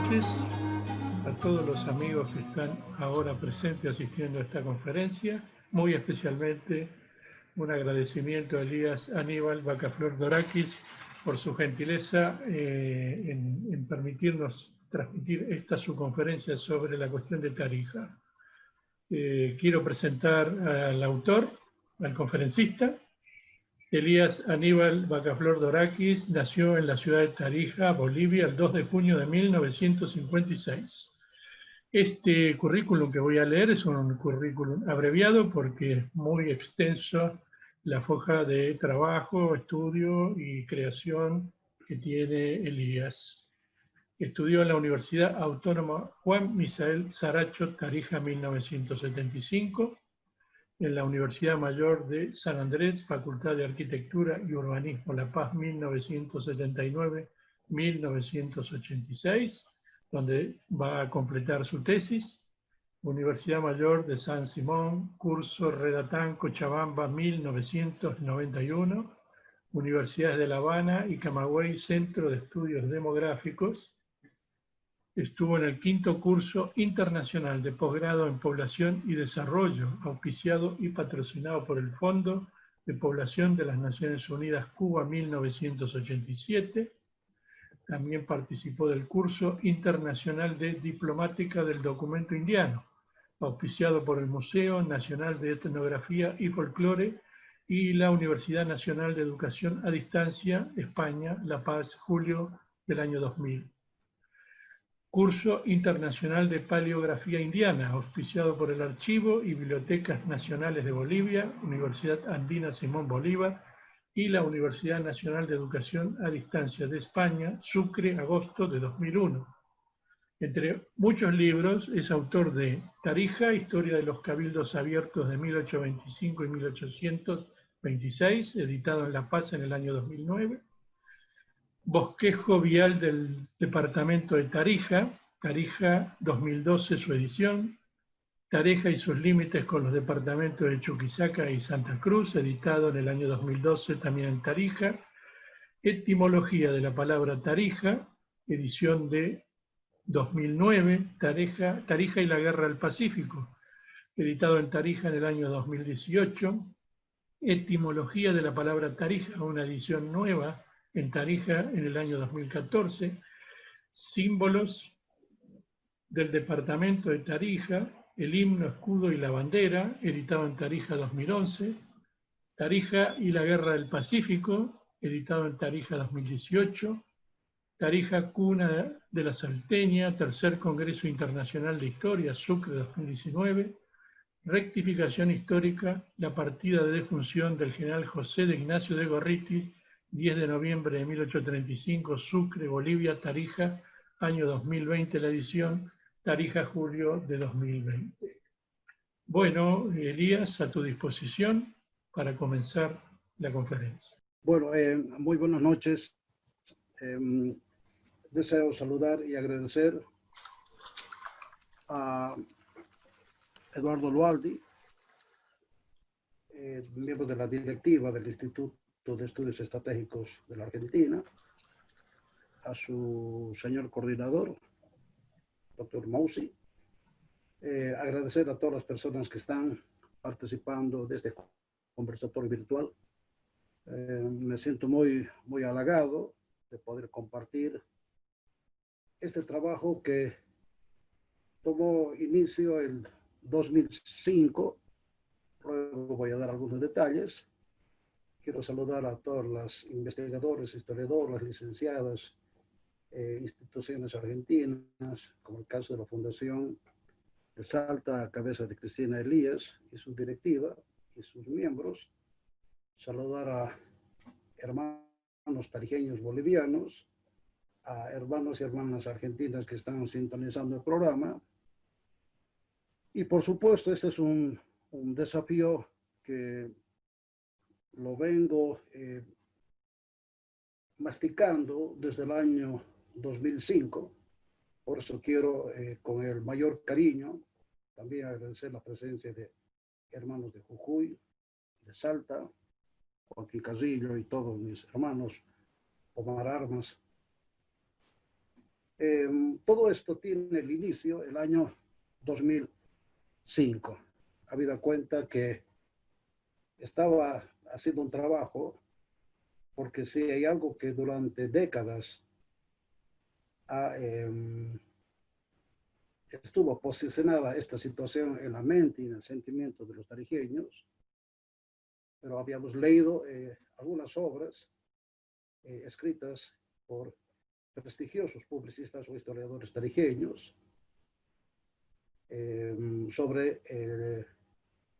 noches a todos los amigos que están ahora presentes asistiendo a esta conferencia, muy especialmente un agradecimiento a Elías Aníbal Bacaflor Dorakis por su gentileza en permitirnos transmitir esta su conferencia sobre la cuestión de Tarija. Quiero presentar al autor, al conferencista. Elías Aníbal Bacaflor Dorakis nació en la ciudad de Tarija, Bolivia, el 2 de junio de 1956. Este currículum que voy a leer es un currículum abreviado porque es muy extenso la foja de trabajo, estudio y creación que tiene Elías. Estudió en la Universidad Autónoma Juan Misael Saracho, Tarija, 1975. En la Universidad Mayor de San Andrés, Facultad de Arquitectura y Urbanismo La Paz, 1979-1986, donde va a completar su tesis. Universidad Mayor de San Simón, curso Redatán, Cochabamba, 1991. Universidades de La Habana y Camagüey, Centro de Estudios Demográficos. Estuvo en el 5º curso internacional de posgrado en Población y Desarrollo, auspiciado y patrocinado por el Fondo de Población de las Naciones Unidas Cuba, 1987. También participó del curso internacional de Diplomática del Documento Indiano, auspiciado por el Museo Nacional de Etnografía y Folclore y la Universidad Nacional de Educación a Distancia, España, La Paz, julio del año 2000. Curso Internacional de Paleografía Indiana, auspiciado por el Archivo y Bibliotecas Nacionales de Bolivia, Universidad Andina Simón Bolívar y la Universidad Nacional de Educación a Distancia de España, Sucre, agosto de 2001. Entre muchos libros, es autor de Tarija, Historia de los Cabildos Abiertos de 1825 y 1826, editado en La Paz en el año 2009. Bosquejo Vial del Departamento de Tarija, Tarija 2012 su edición, Tarija y sus límites con los departamentos de Chuquisaca y Santa Cruz, editado en el año 2012 también en Tarija, Etimología de la palabra Tarija, edición de 2009, Tarija y la Guerra del Pacífico, editado en Tarija en el año 2018, Etimología de la palabra Tarija, una edición nueva, en Tarija en el año 2014, Símbolos del Departamento de Tarija, el himno, escudo y la bandera, editado en Tarija 2011, Tarija y la Guerra del Pacífico, editado en Tarija 2018, Tarija, cuna de la Salteña, Tercer Congreso Internacional de Historia, Sucre 2019, Rectificación histórica, la partida de defunción del general José de Ignacio de Gorriti, 10 de noviembre de 1835, Sucre, Bolivia, Tarija, año 2020, la edición, Tarija, julio de 2020. Bueno, Elías, a tu disposición para comenzar la conferencia. Bueno, muy buenas noches. Deseo saludar y agradecer a Eduardo Lualdi, miembro de la directiva del Instituto de Estudios Estratégicos de la Argentina, a su señor coordinador, doctor Mousi, agradecer a todas las personas que están participando de este conversatorio virtual. Me siento muy halagado de poder compartir este trabajo que tomó inicio en 2005. Luego voy a dar algunos detalles. Quiero saludar a todos los investigadores, historiadores, licenciados, instituciones argentinas, como el caso de la Fundación de Salta, a cabeza de Cristina Elías y su directiva y sus miembros. Saludar a hermanos tarijeños bolivianos, a hermanos y hermanas argentinas que están sintonizando el programa. Y por supuesto, este es un desafío que lo vengo masticando desde el año 2005. Por eso quiero, con el mayor cariño, también agradecer la presencia de hermanos de Jujuy, de Salta, Joaquín Casillo y todos mis hermanos, Omar Armas. Todo esto tiene el inicio el año 2005. Habida cuenta que estaba haciendo un trabajo, porque si hay algo que durante décadas estuvo posicionada esta situación en la mente y en el sentimiento de los tarijeños, pero habíamos leído algunas obras escritas por prestigiosos publicistas o historiadores tarijeños sobre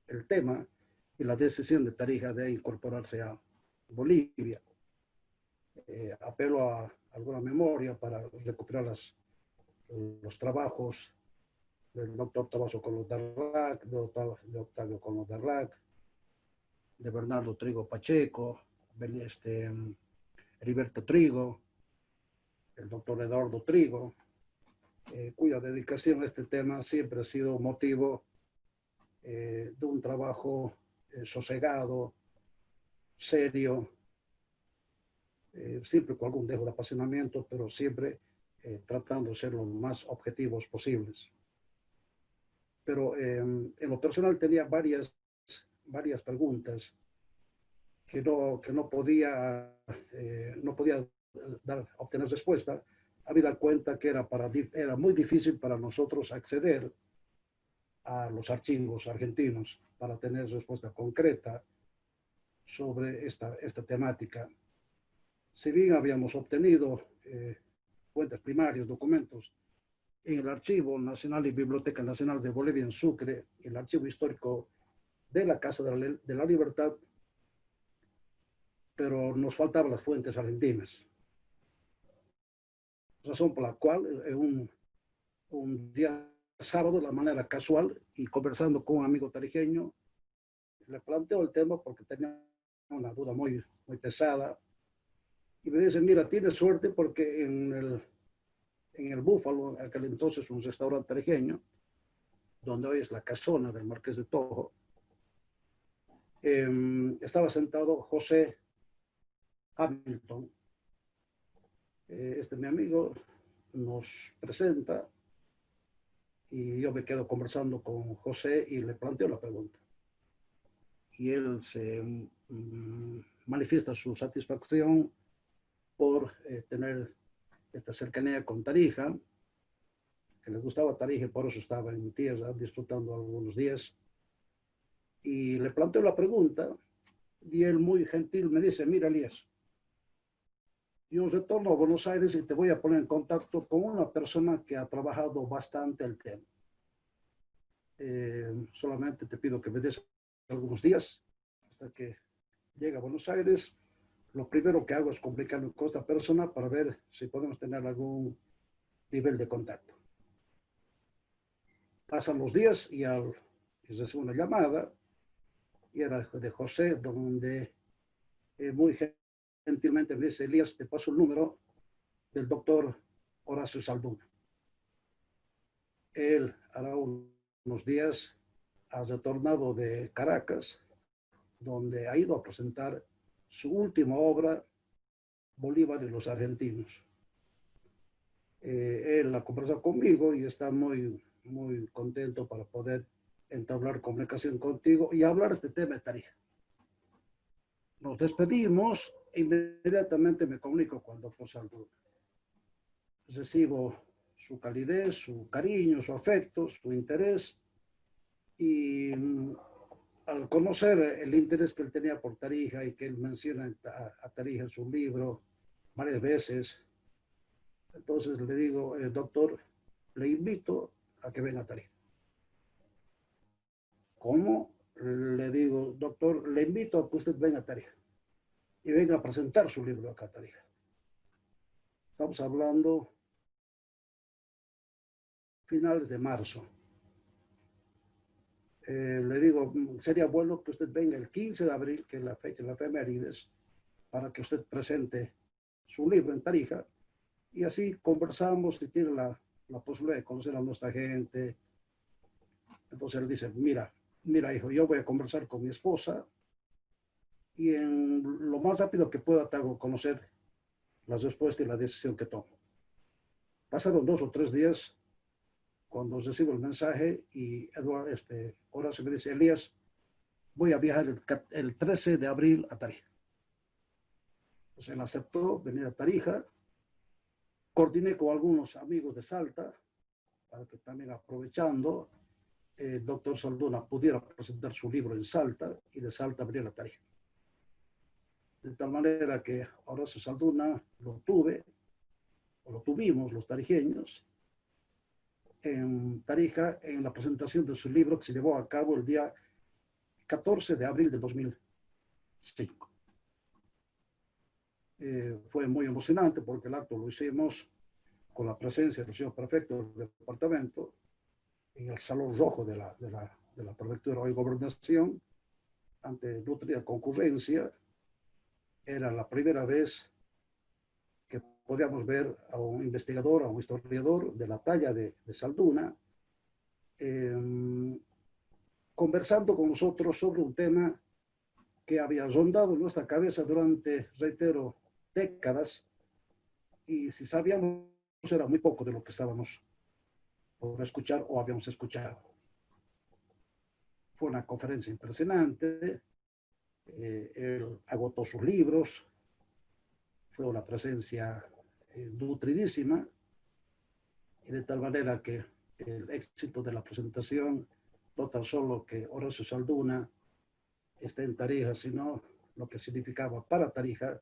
el tema y la decisión de Tarija de incorporarse a Bolivia. Apelo a alguna memoria para recuperar los trabajos del doctor Tomaso Colón Darrac, de Octavio Colón Darrac, de Bernardo Trigo Pacheco, Heriberto Trigo, el doctor Eduardo Trigo, cuya dedicación a este tema siempre ha sido motivo de un trabajo sosegado, serio, siempre con algún dejo de apasionamiento, pero siempre tratando de ser lo más objetivos posibles. Pero en lo personal tenía varias preguntas que no podía obtener respuesta, habida cuenta que era muy difícil para nosotros acceder a los archivos argentinos para tener respuesta concreta sobre esta temática. Si bien habíamos obtenido fuentes primarias, documentos en el Archivo Nacional y Biblioteca Nacional de Bolivia en Sucre, el Archivo Histórico de la Casa de la Libertad, pero nos faltaban las fuentes argentinas. Razón por la cual un día sábado, de la manera casual, y conversando con un amigo tarijeño, le planteo el tema porque tenía una duda muy pesada, y me dice, mira, tienes suerte porque en el Búfalo, en aquel entonces un restaurante tarijeño, donde hoy es la casona del Marqués de Tojo, estaba sentado José Hamilton. Mi amigo nos presenta y yo me quedo conversando con José y le planteo la pregunta. Y él se manifiesta su satisfacción por tener esta cercanía con Tarija, que les gustaba Tarija y por eso estaba en mi tierra disfrutando algunos días. Y le planteo la pregunta y él muy gentil me dice, mira Elías, yo retorno a Buenos Aires y te voy a poner en contacto con una persona que ha trabajado bastante el tema. Solamente te pido que me des algunos días hasta que llegue a Buenos Aires. Lo primero que hago es comunicarme con esta persona para ver si podemos tener algún nivel de contacto. Pasan los días y recibo una llamada y era de José, donde muy gentilmente me dice, Elías, te paso el número del doctor Horacio Salduna. Él hará unos días ha retornado de Caracas, donde ha ido a presentar su última obra, Bolívar y los argentinos. Él ha conversado conmigo y está muy contento para poder entablar comunicación contigo y hablar este tema de Tarija. Nos despedimos e inmediatamente me comunico con el doctor Salduna. Recibo su calidez, su cariño, su afecto, su interés, y al conocer el interés que él tenía por Tarija y que él menciona a Tarija en su libro varias veces, entonces le digo, doctor, le invito a que venga a Tarija. ¿Cómo? Le digo, doctor, le invito a que usted venga a Tarija y venga a presentar su libro acá a Tarija. Estamos hablando finales de marzo. Le digo, sería bueno que usted venga el 15 de abril, que es la fecha de la efemérides, para que usted presente su libro en Tarija, y así conversamos y tiene la posibilidad de conocer a nuestra gente. Entonces él dice, mira hijo, yo voy a conversar con mi esposa y en lo más rápido que pueda te hago conocer la respuesta y la decisión que tomo. Pasaron 2 o 3 días cuando recibo el mensaje y Horacio me dice, Elías, voy a viajar el 13 de abril a Tarija. Entonces él aceptó venir a Tarija. Coordiné con algunos amigos de Salta para que también, aprovechando, el doctor Salduna pudiera presentar su libro en Salta y de Salta venir a Tarija. De tal manera que Horacio Salduna lo tuvimos los tarijeños en Tarija en la presentación de su libro que se llevó a cabo el día 14 de abril de 2005. Fue muy emocionante porque el acto lo hicimos con la presencia del señor prefecto del departamento en el Salón Rojo de la Prefectura de Gobernación, ante nutrida concurrencia. Era la primera vez que podíamos ver a un investigador, a un historiador de la talla de Salduna, conversando con nosotros sobre un tema que había rondado en nuestra cabeza durante, reitero, décadas, y si sabíamos era muy poco de lo que estábamos por escuchar o habíamos escuchado. Fue una conferencia impresionante, él agotó sus libros, fue una presencia nutridísima, y de tal manera que el éxito de la presentación, no tan solo que Horacio Salduna esté en Tarija, sino lo que significaba para Tarija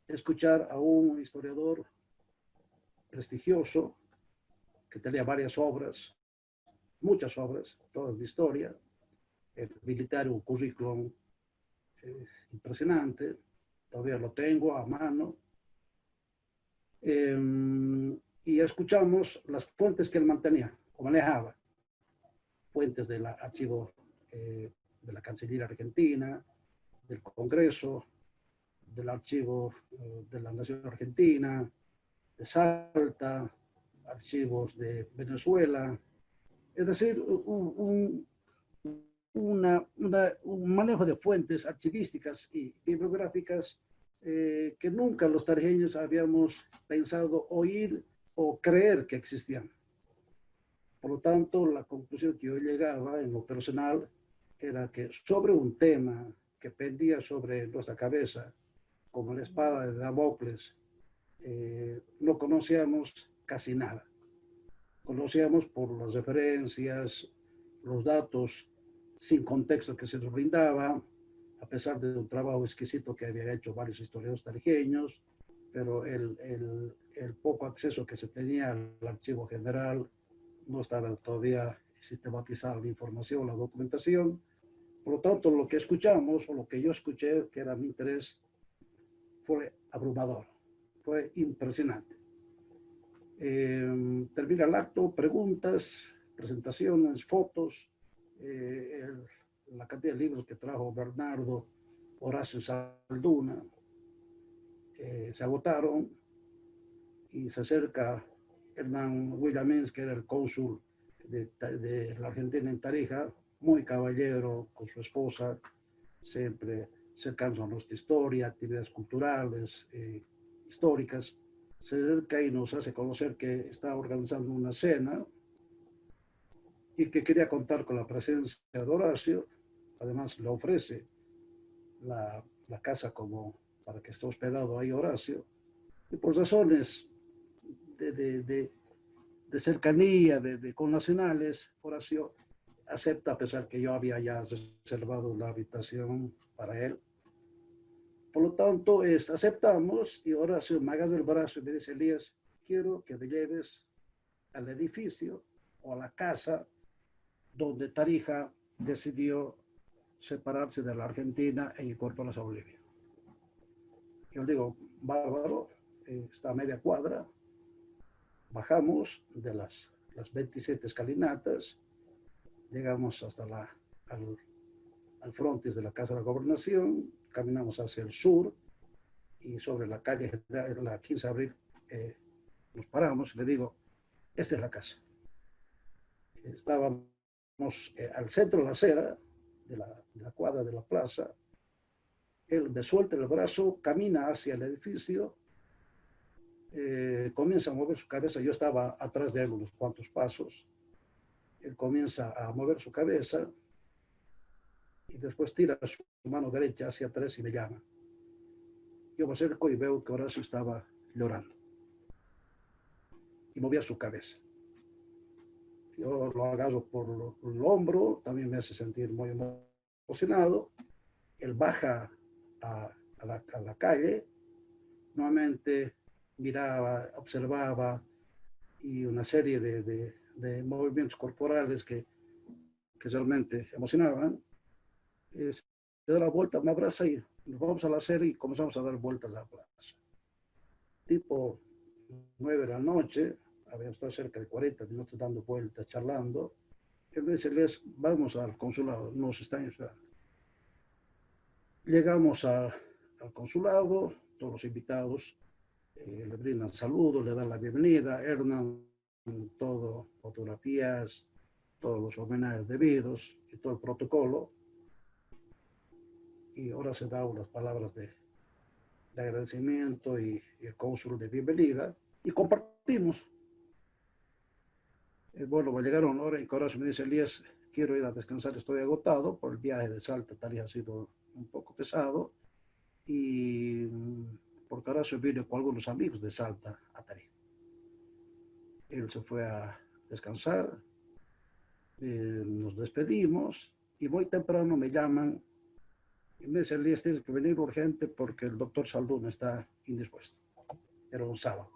escuchar a un historiador prestigioso que tenía varias obras, muchas obras, todas de historia, el militar, un currículum impresionante, todavía lo tengo a mano, y escuchamos las fuentes que él mantenía o manejaba, fuentes del archivo de la Cancillería Argentina, del Congreso, del archivo de la Nación Argentina, de Salta, archivos de Venezuela, es decir, un manejo de fuentes archivísticas y bibliográficas que nunca los tarijeños habíamos pensado oír o creer que existían. Por lo tanto, la conclusión que yo llegaba en lo personal era que sobre un tema que pendía sobre nuestra cabeza, como la espada de Damocles, no conocíamos casi nada. Conocíamos por las referencias, los datos sin contexto que se nos brindaba, a pesar de un trabajo exquisito que habían hecho varios historiadores tarijeños, pero el poco acceso que se tenía al archivo general no estaba todavía sistematizada la información, la documentación. Por lo tanto, lo que escuchamos, o lo que yo escuché, que era mi interés, fue abrumador, fue impresionante. Termina el acto, preguntas, presentaciones, fotos, la cantidad de libros que trajo Bernardo, Horacio Salduna, se agotaron, y se acerca Hernán Williamens, que era el cónsul de la Argentina en Tarija, muy caballero con su esposa, siempre cercano a nuestra historia, actividades culturales, históricas. Se acerca y nos hace conocer que está organizando una cena y que quería contar con la presencia de Horacio. Además, le ofrece la casa como para que esté hospedado ahí Horacio. Y por razones de cercanía, de connacionales, Horacio acepta, a pesar que yo había ya reservado la habitación para él. Por lo tanto, aceptamos, y Horacio me agarra el brazo y me dice, Elías, quiero que me lleves al edificio o a la casa donde Tarija decidió separarse de la Argentina e incorporarse a Bolivia. Yo digo, bárbaro, está a media cuadra, bajamos de las 27 escalinatas, llegamos hasta al frontis de la Casa de la Gobernación, caminamos hacia el sur y sobre la calle general, la 15 de abril, nos paramos y le digo, esta es la casa. Estábamos al centro de la acera, de la cuadra de la plaza. Él me suelta el brazo, camina hacia el edificio Comienza a mover su cabeza. Yo estaba atrás de él unos cuantos pasos. Él comienza a mover su cabeza y después tira su mano derecha hacia atrás y me llama. Yo me acerco y veo que Horacio estaba llorando y movía su cabeza. Yo lo agarro por el hombro, también me hace sentir muy emocionado. Él baja a la calle, nuevamente miraba, observaba y una serie de movimientos corporales que realmente emocionaban. Se da la vuelta, me abraza y nos vamos a la serie y comenzamos a dar vueltas a la plaza. Tipo 9 de la noche, habíamos estado cerca de 40 minutos dando vueltas, charlando. Él me dice, Les, vamos al consulado, nos están esperando. Llegamos al consulado, todos los invitados le brindan saludos, le dan la bienvenida, Hernán, todo, fotografías, todos los homenajes debidos y todo el protocolo. Y ahora se da unas palabras de agradecimiento y el cónsul de bienvenida y compartimos. Bueno, llegaron ahora y Horacio me dice, Elías, quiero ir a descansar, estoy agotado por el viaje de Salta, tal y ha sido un poco pesado y porque Horacio vino con algunos amigos de Salta a Tarija. Él se fue a descansar, nos despedimos y muy temprano me llaman y me dicen, Elías, tienes que venir urgente porque el doctor Saldún está indispuesto. Era un sábado.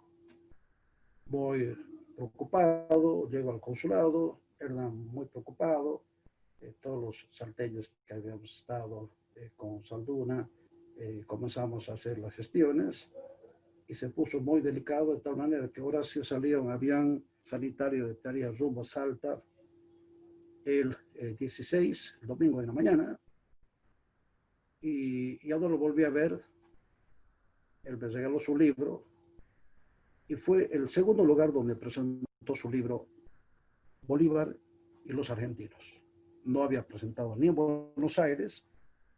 Voy preocupado, llego al consulado, era muy preocupado, todos los salteños que habíamos estado con Salduna, comenzamos a hacer las gestiones y se puso muy delicado de tal manera que Horacio salió en avión sanitario de Tarija rumbo a Salta el 16, el domingo en la mañana, y ya no lo volví a ver. Él me regaló su libro y fue el segundo lugar donde presentó su libro Bolívar y los argentinos. No había presentado ni en Buenos Aires,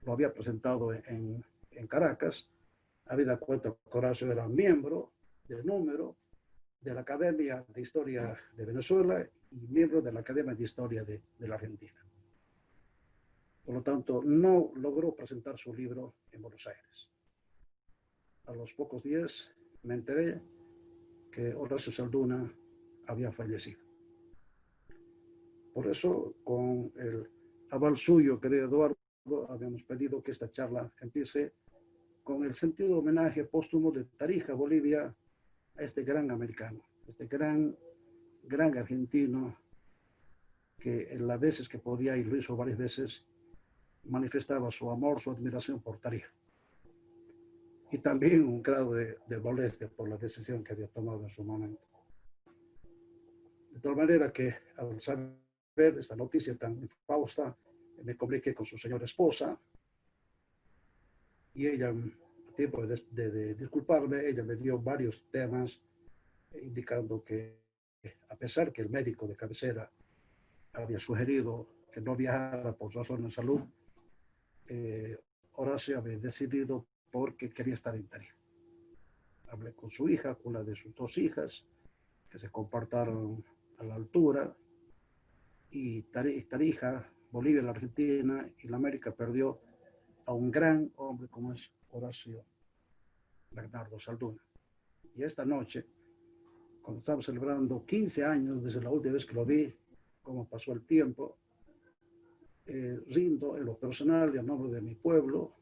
lo había presentado en Caracas. Habida cuenta que Horacio era miembro de número de la Academia de Historia de Venezuela y miembro de la Academia de Historia de la Argentina. Por lo tanto, no logró presentar su libro en Buenos Aires. A los pocos días me enteré que Horacio Salduna había fallecido. Por eso, con el aval suyo, querido Eduardo, habíamos pedido que esta charla empiece con el sentido de homenaje póstumo de Tarija, Bolivia, a este gran americano, este gran argentino que en las veces que podía, y lo hizo varias veces, manifestaba su amor, su admiración por Tarija. Y también un grado de molestia por la decisión que había tomado en su momento. De tal manera que al saber esta noticia tan infausta, me comuniqué con su señora esposa y ella, a tiempo de disculparme, ella me dio varios temas indicando que a pesar que el médico de cabecera había sugerido que no viajara por razones de salud, Horacio había decidido porque quería estar en Tarija. Hablé con su hija, con la de sus dos hijas, que se compartaron a la altura, y Tarija, Bolivia, la Argentina y la América perdió a un gran hombre como es Horacio Bernardo Salduna. Y esta noche, cuando estamos celebrando 15 años desde la última vez que lo vi, cómo pasó el tiempo, rindo en lo personal y a nombre de mi pueblo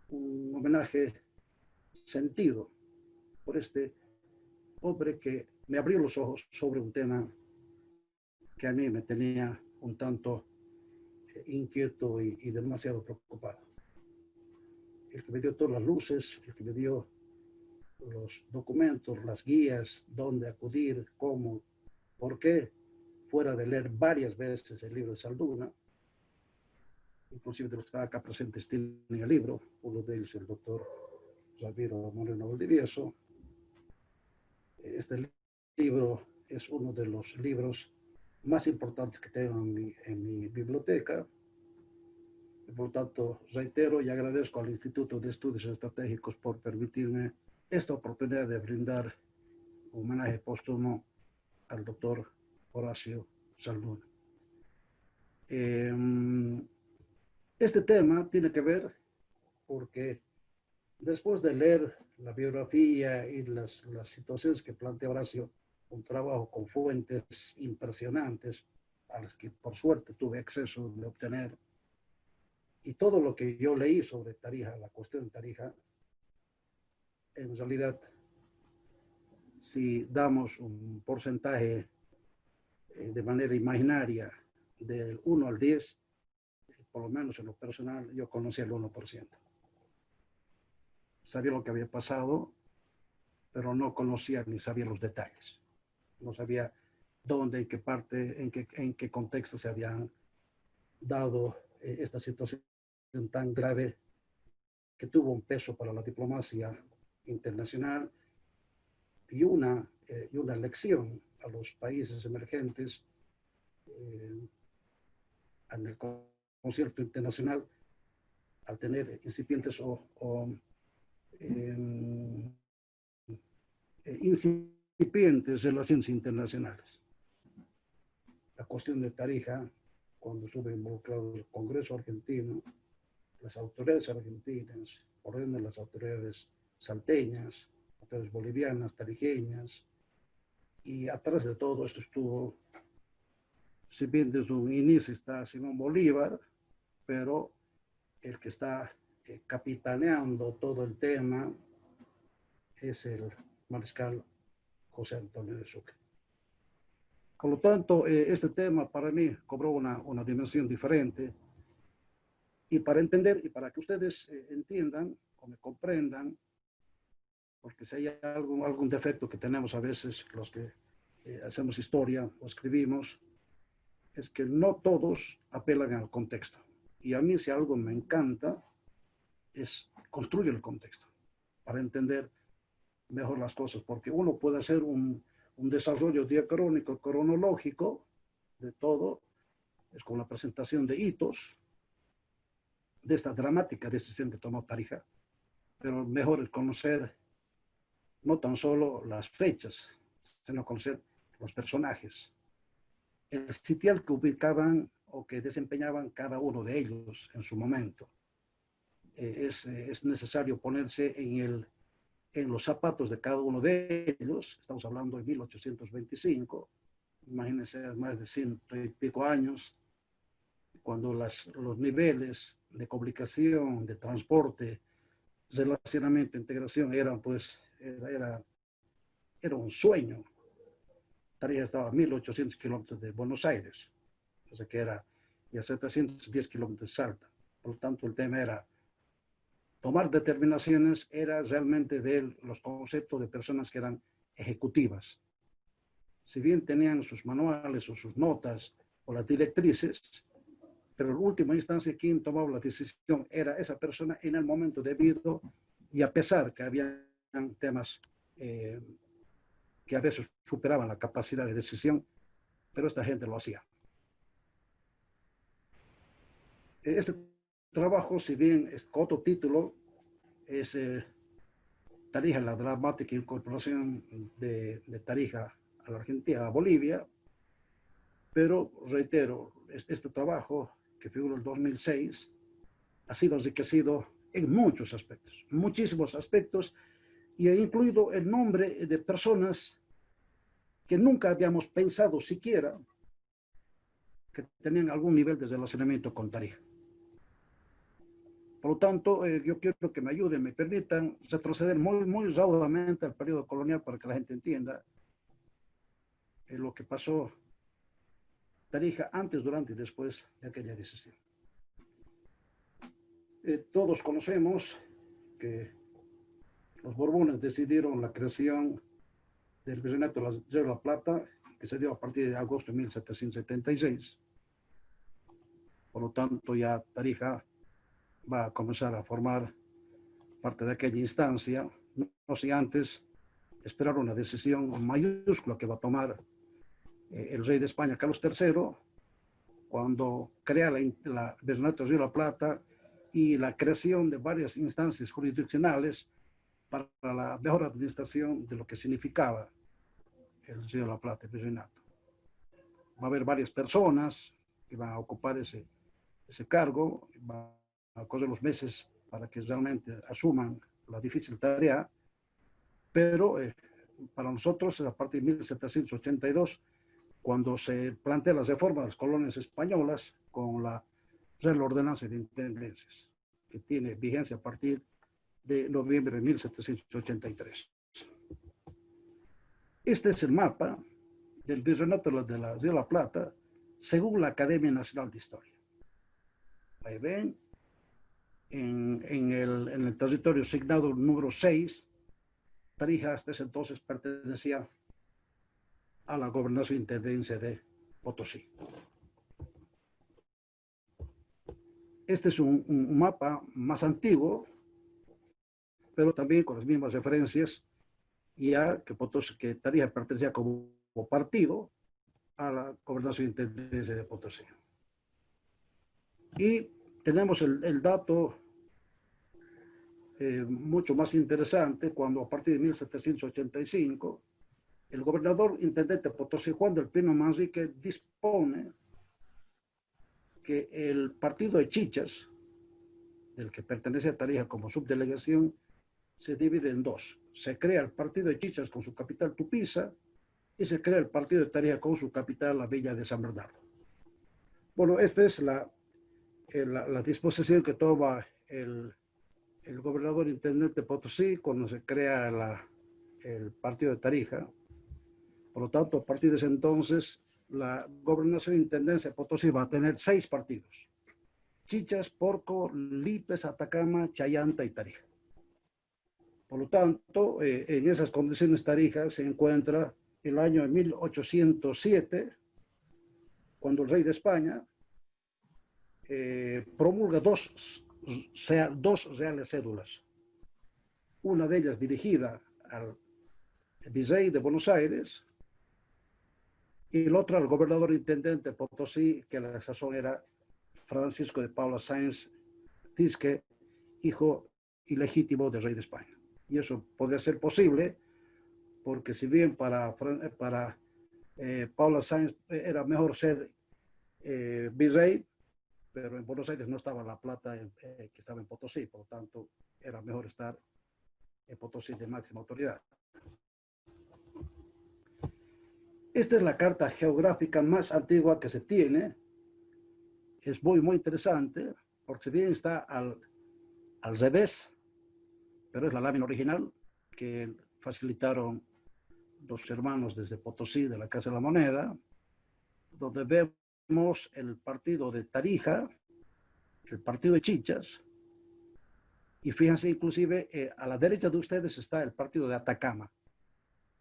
un homenaje sentido por este hombre que me abrió los ojos sobre un tema que a mí me tenía un tanto inquieto y demasiado preocupado. El que me dio todas las luces, el que me dio los documentos, las guías, dónde acudir, cómo, por qué, fuera de leer varias veces el libro de Salduna, inclusive de los que están acá presentes tienen el libro, uno de ellos el doctor Ramiro Moreno Valdivieso. Este libro es uno de los libros más importantes que tengo en mi biblioteca. Por lo tanto, reitero y agradezco al Instituto de Estudios Estratégicos por permitirme esta oportunidad de brindar un homenaje póstumo al doctor Horacio Saldún. Este tema tiene que ver porque después de leer la biografía y las situaciones que plantea Horacio, un trabajo con fuentes impresionantes, a las que por suerte tuve acceso de obtener, y todo lo que yo leí sobre Tarija, la cuestión de Tarija, en realidad, si damos un porcentaje de manera imaginaria del 1 al 10, por lo menos en lo personal, yo conocía el 1%. Sabía lo que había pasado, pero no conocía ni sabía los detalles. No sabía dónde, en qué parte, en qué contexto se habían dado esta situación tan grave que tuvo un peso para la diplomacia internacional y una lección a los países emergentes en el concierto internacional al tener incipientes incipientes relaciones internacionales. La cuestión de Tarija, cuando estuve involucrado en el Congreso argentino, las autoridades argentinas, por orden de las autoridades salteñas, autoridades bolivianas, tarijeñas, y atrás de todo esto estuvo, si bien desde un inicio está Simón Bolívar, pero el que está capitaneando todo el tema es el mariscal José Antonio de Sucre. Por lo tanto, este tema para mí cobró una dimensión diferente, y para entender y para que ustedes entiendan o me comprendan, porque si hay algún defecto que tenemos a veces los que hacemos historia o escribimos, es que no todos apelan al contexto. Y a mí si algo me encanta es construir el contexto para entender mejor las cosas, porque uno puede hacer un desarrollo diacrónico, cronológico de todo, es con la presentación de hitos de esta dramática decisión que tomó Tarija, pero mejor es conocer no tan solo las fechas, sino conocer los personajes, el sitial que ubicaban o que desempeñaban cada uno de ellos en su momento. Es necesario ponerse en los zapatos de cada uno de ellos. Estamos hablando de 1825, imagínense, más de 100 y pico años, cuando los niveles de comunicación, de transporte, relacionamiento, integración eran pues, era un sueño. Tarija estaba a 1800 kilómetros de Buenos Aires, o sea que era y a 710 kilómetros de Salta. Por lo tanto, el tema era tomar determinaciones, era realmente de los conceptos de personas que eran ejecutivas. Si bien tenían sus manuales o sus notas o las directrices, pero en última instancia quien tomaba la decisión era esa persona en el momento debido, y a pesar que habían temas que a veces superaban la capacidad de decisión, pero esta gente lo hacía. Este trabajo, si bien es otro título, es Tarija, la dramática incorporación de Tarija a la Argentina, a Bolivia, pero reitero, este trabajo que figura en el 2006 ha sido enriquecido en muchos aspectos, muchísimos aspectos, y ha incluido el nombre de personas que nunca habíamos pensado siquiera que tenían algún nivel de relacionamiento con Tarija. Por lo tanto, yo quiero que me ayuden, me permitan retroceder muy raudamente al periodo colonial para que la gente entienda lo que pasó Tarija antes, durante y después de aquella decisión. Todos conocemos que los Borbones decidieron la creación del Virreinato de La Plata, que se dio a partir de agosto de 1776. Por lo tanto, ya Tarija va a comenzar a formar parte de aquella instancia, no si antes esperar una decisión mayúscula que va a tomar el rey de España, Carlos III, cuando crea la Virreinato de La Plata y la creación de varias instancias jurisdiccionales para la mejor administración de lo que significaba el Río de la Plata, el virreinato. Va a haber varias personas que van a ocupar ese cargo, va a correr los meses para que realmente asuman la difícil tarea, pero para nosotros, a partir de 1782, cuando se plantea la reforma de las colonias españolas con la Real Ordenanza de Intendencias, que tiene vigencia a partir de noviembre de 1783. Este es el mapa del virreinato de la Río de la Plata según la Academia Nacional de Historia. Ahí ven, en el territorio asignado número 6, Tarija hasta ese entonces pertenecía a la gobernación intendencia de Potosí. Este es un mapa más antiguo, pero también con las mismas referencias, ya que Tarija pertenecía como partido a la gobernación intendencia de Potosí. Y tenemos el dato mucho más interesante cuando a partir de 1785 el gobernador intendente Potosí, Juan del Pino Manrique, dispone que el partido de Chichas, del que pertenece a Tarija como subdelegación, se divide en dos. Se crea el partido de Chichas con su capital Tupiza y se crea el partido de Tarija con su capital, la villa de San Bernardo. Bueno, esta es la disposición que toma el gobernador intendente Potosí cuando se crea el partido de Tarija. Por lo tanto, a partir de ese entonces, la gobernación de intendencia de Potosí va a tener 6 partidos: Chichas, Porco, Lipes, Atacama, Chayanta y Tarija. Por lo tanto, en esas condiciones Tarija se encuentra el año de 1807, cuando el rey de España promulga dos reales cédulas. Una de ellas dirigida al virrey de Buenos Aires y el otro al gobernador intendente de Potosí, que a la sazón era Francisco de Paula Sáenz Tisque, hijo ilegítimo del rey de España. Y eso podría ser posible porque si bien para Paula Sáenz era mejor ser virrey, pero en Buenos Aires no estaba la plata que estaba en Potosí, por lo tanto era mejor estar en Potosí de máxima autoridad. Esta es la carta geográfica más antigua que se tiene. Es muy interesante, porque si bien está al revés, pero es la lámina original que facilitaron los hermanos desde Potosí, de la Casa de la Moneda, donde vemos el partido de Tarija, el partido de Chichas, y fíjense inclusive a la derecha de ustedes está el partido de Atacama.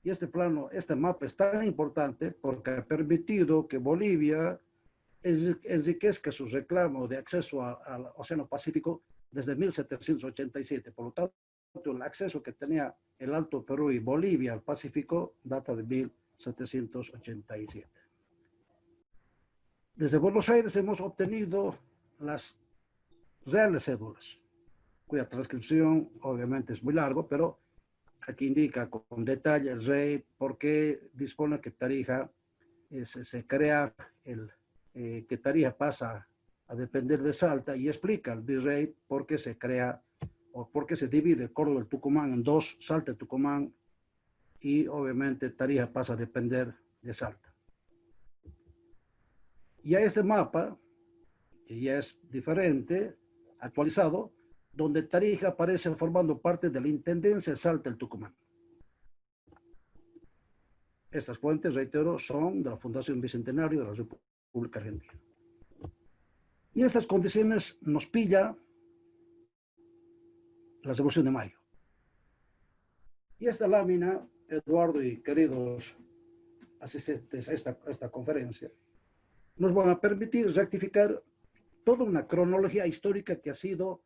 Y este mapa es tan importante porque ha permitido que Bolivia enriquezca su reclamo de acceso al Océano Pacífico desde 1787. Por lo tanto, el acceso que tenía el Alto Perú y Bolivia al Pacífico data de 1787. Desde Buenos Aires hemos obtenido las reales cédulas, cuya transcripción obviamente es muy largo, pero aquí indica con detalle el rey por qué dispone que Tarija se crea, que Tarija pasa a depender de Salta, y explica al virrey por qué se crea o por qué se divide el Córdoba del Tucumán en dos, Salta y Tucumán, y obviamente Tarija pasa a depender de Salta. Y a este mapa, que ya es diferente, actualizado, donde Tarija aparece formando parte de la Intendencia de Salta del Tucumán. Estas fuentes, reitero, son de la Fundación Bicentenario de la República Argentina. Y en estas condiciones nos pilla la Revolución de Mayo. Y esta lámina, Eduardo y queridos asistentes a esta conferencia, nos van a permitir rectificar toda una cronología histórica que ha sido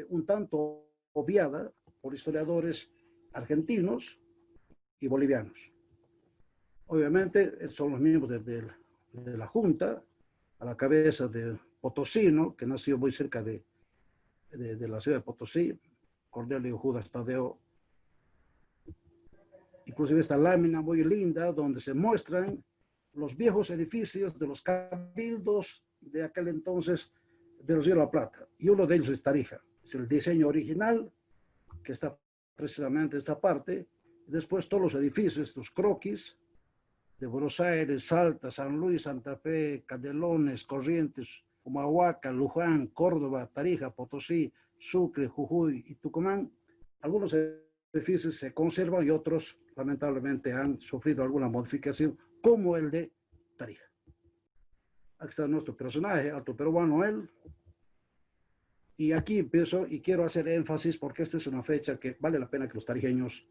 un tanto obviada por historiadores argentinos y bolivianos. Obviamente son los miembros de la Junta, a la cabeza de Potosino, que nació muy cerca de la ciudad de Potosí, Cornelio Judas Tadeo inclusive esta lámina muy linda donde se muestran los viejos edificios de los cabildos de aquel entonces de los Río de la Plata. Y uno de ellos es Tarija. Es el diseño original que está precisamente en esta parte. Después todos los edificios, estos croquis de Buenos Aires, Salta, San Luis, Santa Fe, Canelones, Corrientes, Humahuaca, Luján, Córdoba, Tarija, Potosí, Sucre, Jujuy y Tucumán. Algunos edificios se conservan y otros lamentablemente han sufrido alguna modificación, como el de Tarija. Aquí está nuestro personaje, alto peruano él. Y aquí empiezo y quiero hacer énfasis porque esta es una fecha que vale la pena que los tarijeños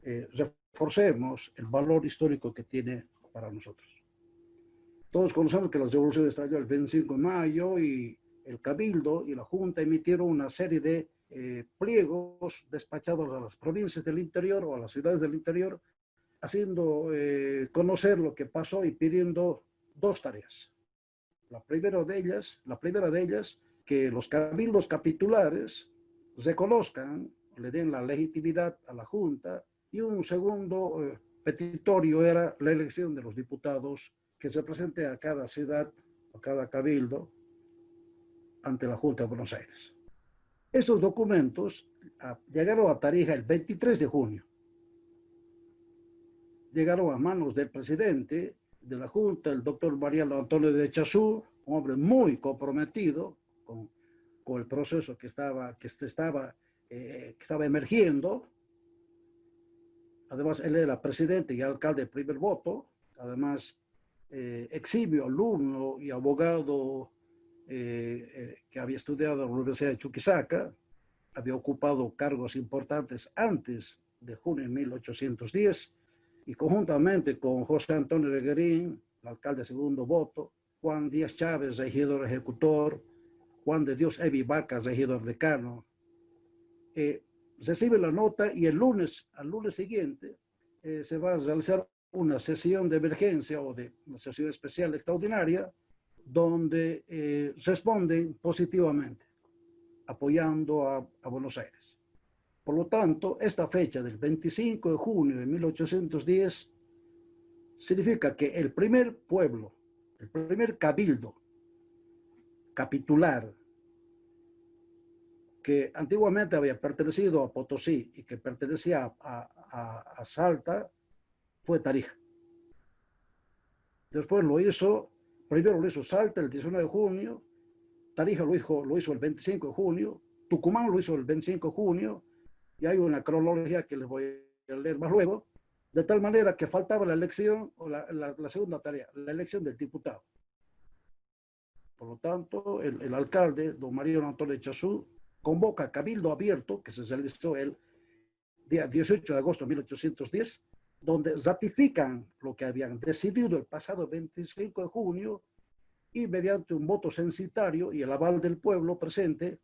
reforcemos el valor histórico que tiene para nosotros. Todos conocemos que la revolución estalló el 25 de mayo y el Cabildo y la Junta emitieron una serie de pliegos despachados a las provincias del interior o a las ciudades del interior, haciendo conocer lo que pasó y pidiendo dos tareas. La primera de ellas, que los cabildos capitulares reconozcan, le den la legitimidad a la Junta, y un segundo petitorio era la elección de los diputados que se presente a cada ciudad, a cada cabildo, ante la Junta de Buenos Aires. Esos documentos llegaron a Tarija el 23 de junio. Llegaron a manos del presidente de la Junta, el doctor Mariano Antonio de Chazú, un hombre muy comprometido con el proceso que estaba emergiendo. Además, él era presidente y alcalde de primer voto, además eximio alumno y abogado que había estudiado en la Universidad de Chuquisaca, había ocupado cargos importantes antes de junio de 1810, y conjuntamente con José Antonio de Guerín, el alcalde de segundo voto, Juan Díaz Chávez, regidor ejecutor, Juan de Dios Evi Vaca, regidor decano, recibe la nota y al lunes siguiente se va a realizar una sesión de emergencia o de una sesión especial extraordinaria donde responden positivamente, apoyando a Buenos Aires. Por lo tanto, esta fecha del 25 de junio de 1810 significa que el primer pueblo, el primer cabildo capitular que antiguamente había pertenecido a Potosí y que pertenecía a Salta, fue Tarija. Después primero lo hizo Salta el 19 de junio, Tarija lo hizo el 25 de junio, Tucumán lo hizo el 25 de junio, y hay una cronología que les voy a leer más luego, de tal manera que faltaba la elección, o la segunda tarea, la elección del diputado. Por lo tanto, el alcalde, don Mariano Antonio de Chazú, convoca cabildo abierto, que se realizó el día 18 de agosto de 1810, donde ratifican lo que habían decidido el pasado 25 de junio y mediante un voto censitario y el aval del pueblo presente,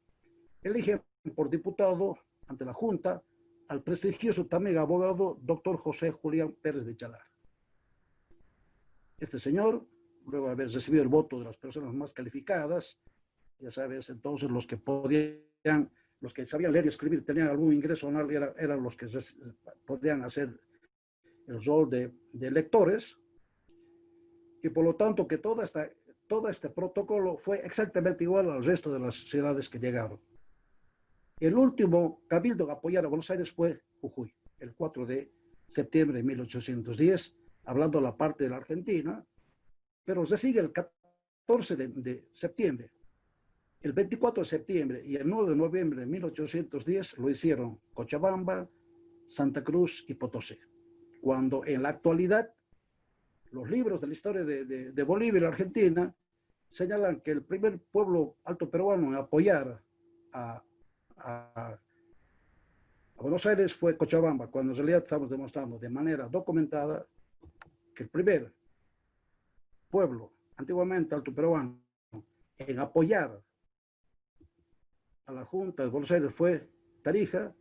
eligen por diputado ante la Junta al prestigioso también abogado doctor José Julián Pérez de Chalar. Este señor, luego de haber recibido el voto de las personas más calificadas, ya sabes, entonces los que sabían leer y escribir, tenían algún ingreso anual, eran los que podían hacer el rol de lectores, y por lo tanto que todo este protocolo fue exactamente igual al resto de las ciudades que llegaron. El último cabildo a apoyar a Buenos Aires fue Jujuy, el 4 de septiembre de 1810, hablando de la parte de la Argentina, pero se sigue el 14 de septiembre. El 24 de septiembre y el 9 de noviembre de 1810 lo hicieron Cochabamba, Santa Cruz y Potosí. Cuando en la actualidad los libros de la historia de Bolivia y la Argentina señalan que el primer pueblo alto peruano en apoyar a Buenos Aires fue Cochabamba, cuando en realidad estamos demostrando de manera documentada que el primer pueblo antiguamente alto peruano en apoyar a la Junta de Buenos Aires fue Tarija.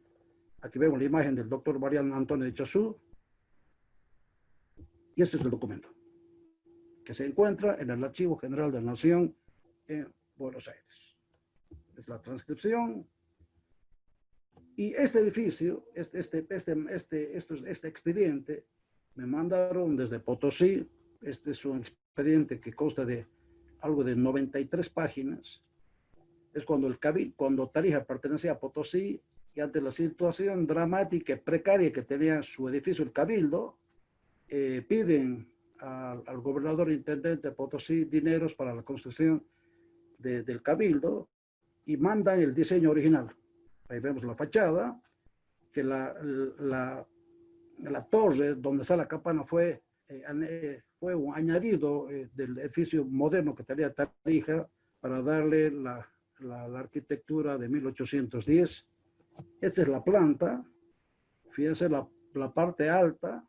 Aquí vemos la imagen del doctor Mariano Antonio de Chazú, y este es el documento que se encuentra en el Archivo General de la Nación en Buenos Aires. Es la transcripción Y este edificio, este expediente, me mandaron desde Potosí. Este es un expediente que consta de algo de 93 páginas. Es cuando Tarija pertenecía a Potosí, y ante la situación dramática y precaria que tenía su edificio, el Cabildo, piden al gobernador intendente de Potosí dineros para la construcción del Cabildo y mandan el diseño original. Ahí vemos la fachada, que la torre donde está la campana fue un añadido del edificio moderno que tenía Tarija para darle la arquitectura de 1810. Esta es la planta. Fíjense la parte alta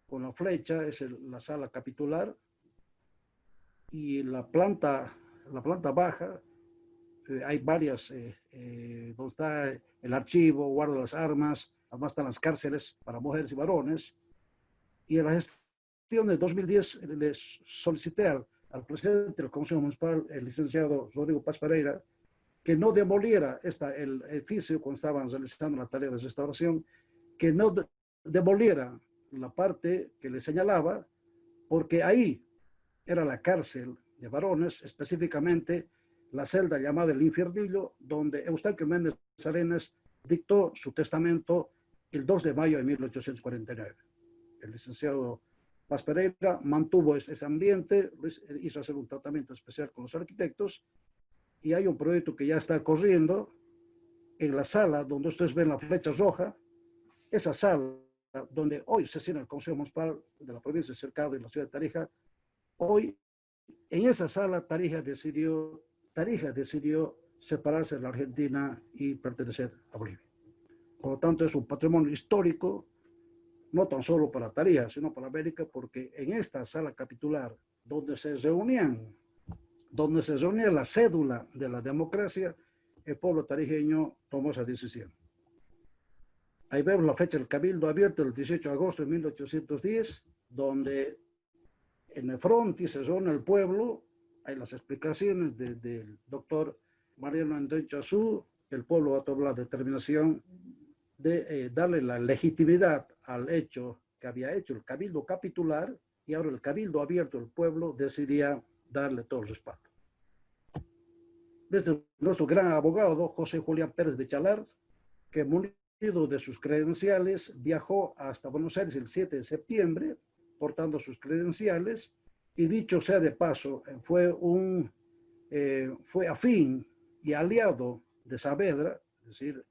con la flecha, es la sala capitular, y la planta baja, hay varias, donde está el archivo, guarda las armas, además están las cárceles para mujeres y varones. Y en la gestión de 2010 les solicité al presidente del Consejo Municipal, el licenciado Rodrigo Paz Pereira, que no demoliera el edificio cuando estaban realizando la tarea de restauración, que no demoliera la parte que le señalaba, porque ahí era la cárcel de varones, específicamente la celda llamada el Infiernillo, donde Eustaquio Méndez Arenas dictó su testamento el 2 de mayo de 1849. El licenciado Paz Pereira mantuvo ese ambiente, hizo hacer un tratamiento especial con los arquitectos, y hay un proyecto que ya está corriendo en la sala donde ustedes ven la flecha roja. Esa sala donde hoy se sienta el Consejo Municipal de la provincia de Cercado y la ciudad de Tarija, hoy en esa sala Tarija decidió separarse de la Argentina y pertenecer a Bolivia. Por lo tanto, es un patrimonio histórico, no tan solo para Tarija, sino para América, porque en esta sala capitular, donde se reunía la cédula de la democracia, el pueblo tarijeño tomó esa decisión. Ahí vemos la fecha del Cabildo abierto el 18 de agosto de 1810, donde en el frontis se reúne el pueblo. Hay las explicaciones del doctor Mariano Antonio Chazú. El pueblo va a tomar la determinación de darle la legitimidad al hecho que había hecho el Cabildo capitular, y ahora el Cabildo abierto, el pueblo decidía darle todo el respaldo. Desde nuestro gran abogado José Julián Pérez de Chalar, que munido de sus credenciales viajó hasta Buenos Aires el 7 de septiembre portando sus credenciales, y dicho sea de paso, fue afín y aliado de Saavedra, es decir,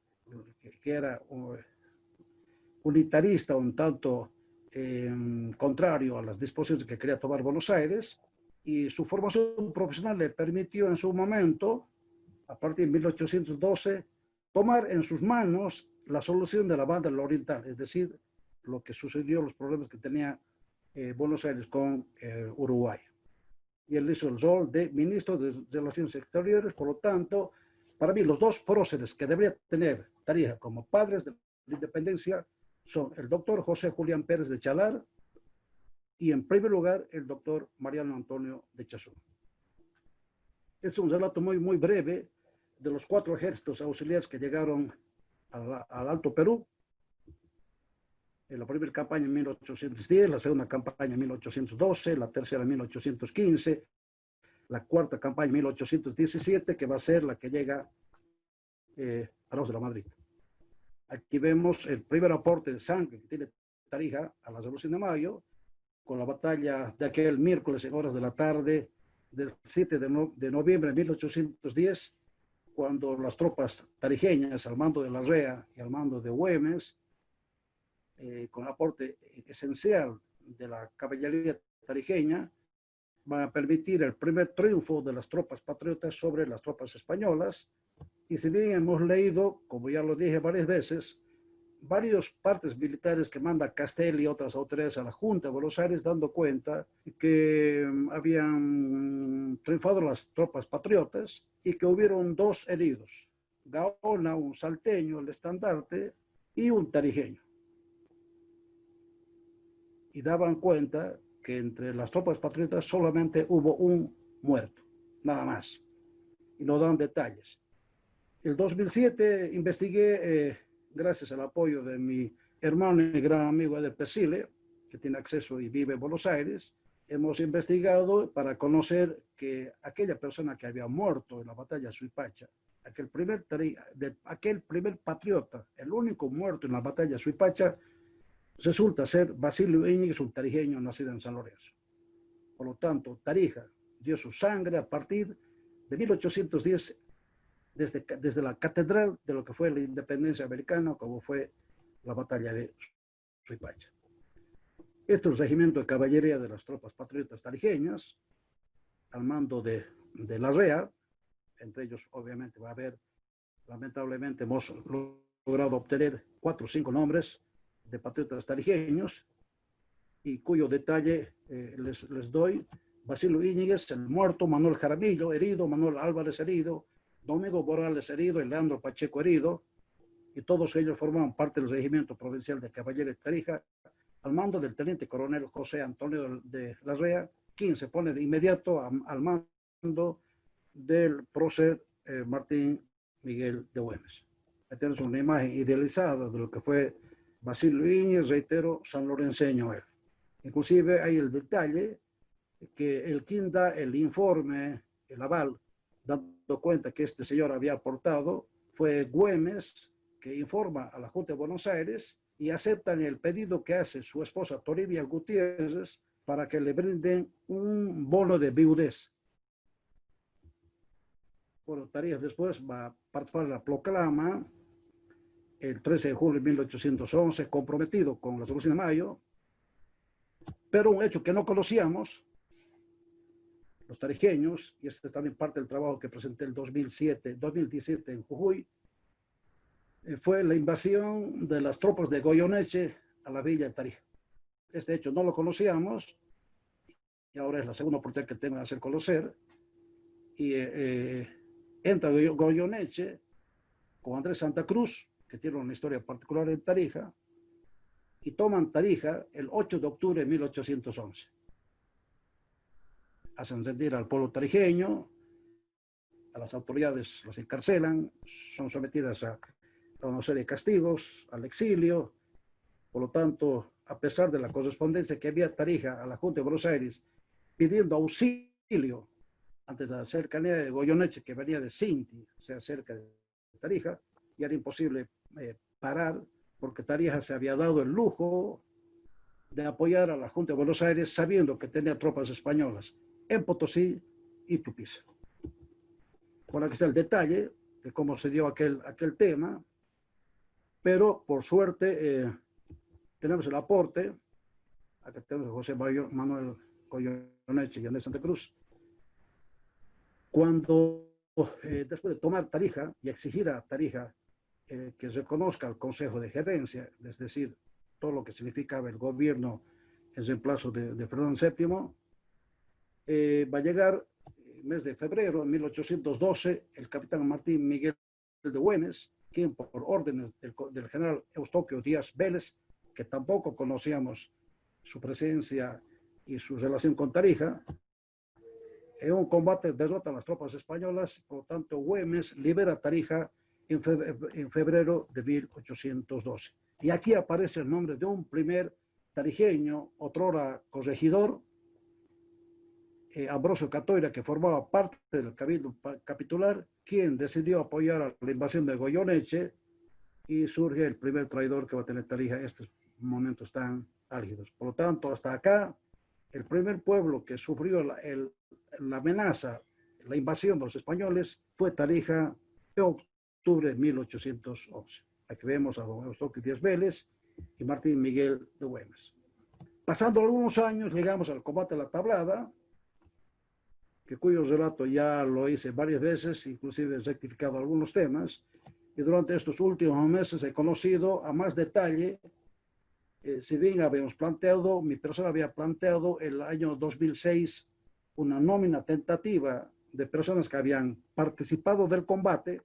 que era unitarista, un tanto contrario a las disposiciones que quería tomar Buenos Aires, y su formación profesional le permitió en su momento, a partir de 1812, tomar en sus manos la solución de la banda del Oriental, es decir, lo que sucedió, los problemas que tenía Buenos Aires con Uruguay. Y él hizo el rol de ministro de Relaciones Exteriores. Por lo tanto, para mí los dos próceres que debería tener Tarija como padres de la independencia son el doctor José Julián Pérez de Chalar y, en primer lugar, el doctor Mariano Antonio de Chazú. Es un relato muy, muy breve de los 4 ejércitos auxiliares que llegaron al Alto Perú. En la primera campaña en 1810, la segunda campaña en 1812, la tercera en 1815, la cuarta campaña en 1817, que va a ser la que llega a los de la Madrid. Aquí vemos el primer aporte de sangre que tiene Tarija a la Revolución de Mayo, con la batalla de aquel miércoles en horas de la tarde del 7 de noviembre de 1810, cuando las tropas tarijeñas, al mando de Larrea y al mando de Güemes, con el aporte esencial de la caballería tarijeña, van a permitir el primer triunfo de las tropas patriotas sobre las tropas españolas. Y si bien hemos leído, como ya lo dije varias veces, varios partes militares que manda Castelli y otras autoridades a la Junta de Buenos Aires, dando cuenta que habían triunfado las tropas patriotas y que hubieron 2 heridos: Gaona, un salteño, el estandarte, y un tarijeño. Y daban cuenta que entre las tropas patriotas solamente hubo un muerto, nada más. Y no dan detalles. El 2007 investigué gracias al apoyo de mi hermano y gran amigo Eder Pesile, que tiene acceso y vive en Buenos Aires, hemos investigado para conocer que aquella persona que había muerto en la batalla de Suipacha, aquel primer patriota, el único muerto en la batalla de Suipacha, resulta ser Basilio Íñiguez, un tarijeño nacido en San Lorenzo. Por lo tanto, Tarija dio su sangre a partir de 1810, desde la catedral de lo que fue la independencia americana, como fue la batalla de Suipacha. Este es el regimiento de caballería de las tropas patriotas tarijeñas, al mando de la REA. Entre ellos, obviamente, va a haber, lamentablemente, hemos logrado obtener 4 o 5 nombres de patriotas tarijeños, y cuyo detalle les doy. Basilio Íñiguez, el muerto; Manuel Jaramillo, herido; Manuel Álvarez, herido; Domingo Morales, herido; y Leandro Pacheco, herido. Y todos ellos formaban parte del Regimiento Provincial de Caballería de Tarija, al mando del teniente coronel José Antonio de Larrea, quien se pone de inmediato al mando del prócer Martín Miguel de Güemes. Ahí tenemos una imagen idealizada de lo que fue Basilio Íñiguez, reitero, sanlorenseño él. Inclusive hay el detalle que el quien da el informe, el aval, dando cuenta que este señor había aportado, fue Güemes, que informa a la Junta de Buenos Aires y aceptan el pedido que hace su esposa Toribia Gutiérrez para que le brinden un bono de viudez. Bueno, Tarija después va a participar en la proclama el 13 de julio de 1811, comprometido con la Revolución de Mayo, pero un hecho que no conocíamos los tarijeños, y este es también parte del trabajo que presenté el 2017 en Jujuy, fue la invasión de las tropas de Goyeneche a la villa de Tarija. Este hecho no lo conocíamos, y ahora es la segunda oportunidad que tengo de hacer conocer. Y entra Goyeneche con Andrés Santa Cruz, que tiene una historia particular en Tarija, y toman Tarija el 8 de octubre de 1811. Hacen sentir al pueblo tarijeño, a las autoridades las encarcelan, son sometidas a una serie de castigos, al exilio. Por lo tanto, a pesar de la correspondencia que había Tarija a la Junta de Buenos Aires pidiendo auxilio ante la cercanía de Goyeneche, que venía de Cinti, o sea, cerca de Tarija, y era imposible parar, porque Tarija se había dado el lujo de apoyar a la Junta de Buenos Aires sabiendo que tenía tropas españolas en Potosí y Tupiza. Bueno, aquí está el detalle de cómo se dio aquel tema, pero por suerte tenemos el aporte. Acá tenemos a José Manuel Goyeneche y Andrés Santa Cruz. Cuando después de tomar Tarija y exigir a Tarija que reconozca el Consejo de Gerencia, es decir, todo lo que significaba el gobierno en reemplazo de Fernando VII, va a llegar el mes de febrero de 1812 el capitán Martín Miguel de Güemes, quien por órdenes del general Eustoquio Díaz Vélez, que tampoco conocíamos su presencia y su relación con Tarija, en un combate derrota a las tropas españolas. Por lo tanto, Güemes libera Tarija en febrero de 1812. Y aquí aparece el nombre de un primer tarijeño, otrora corregidor, Ambrosio Catoira, que formaba parte del cabildo capitular, quien decidió apoyar a la invasión de Goyeneche, y surge el primer traidor que va a tener Tarija en estos momentos tan álgidos. Por lo tanto, hasta acá, el primer pueblo que sufrió la amenaza, la invasión de los españoles, fue Tarija en octubre de 1811. Aquí vemos a don Eustoquio Díaz Vélez y Martín Miguel de Güemes. Pasando algunos años, llegamos al combate de la Tablada, cuyo relato ya lo hice varias veces, inclusive he rectificado algunos temas, y durante estos últimos meses he conocido a más detalle. Si bien habíamos planteado, mi persona había planteado el año 2006 una nómina tentativa de personas que habían participado del combate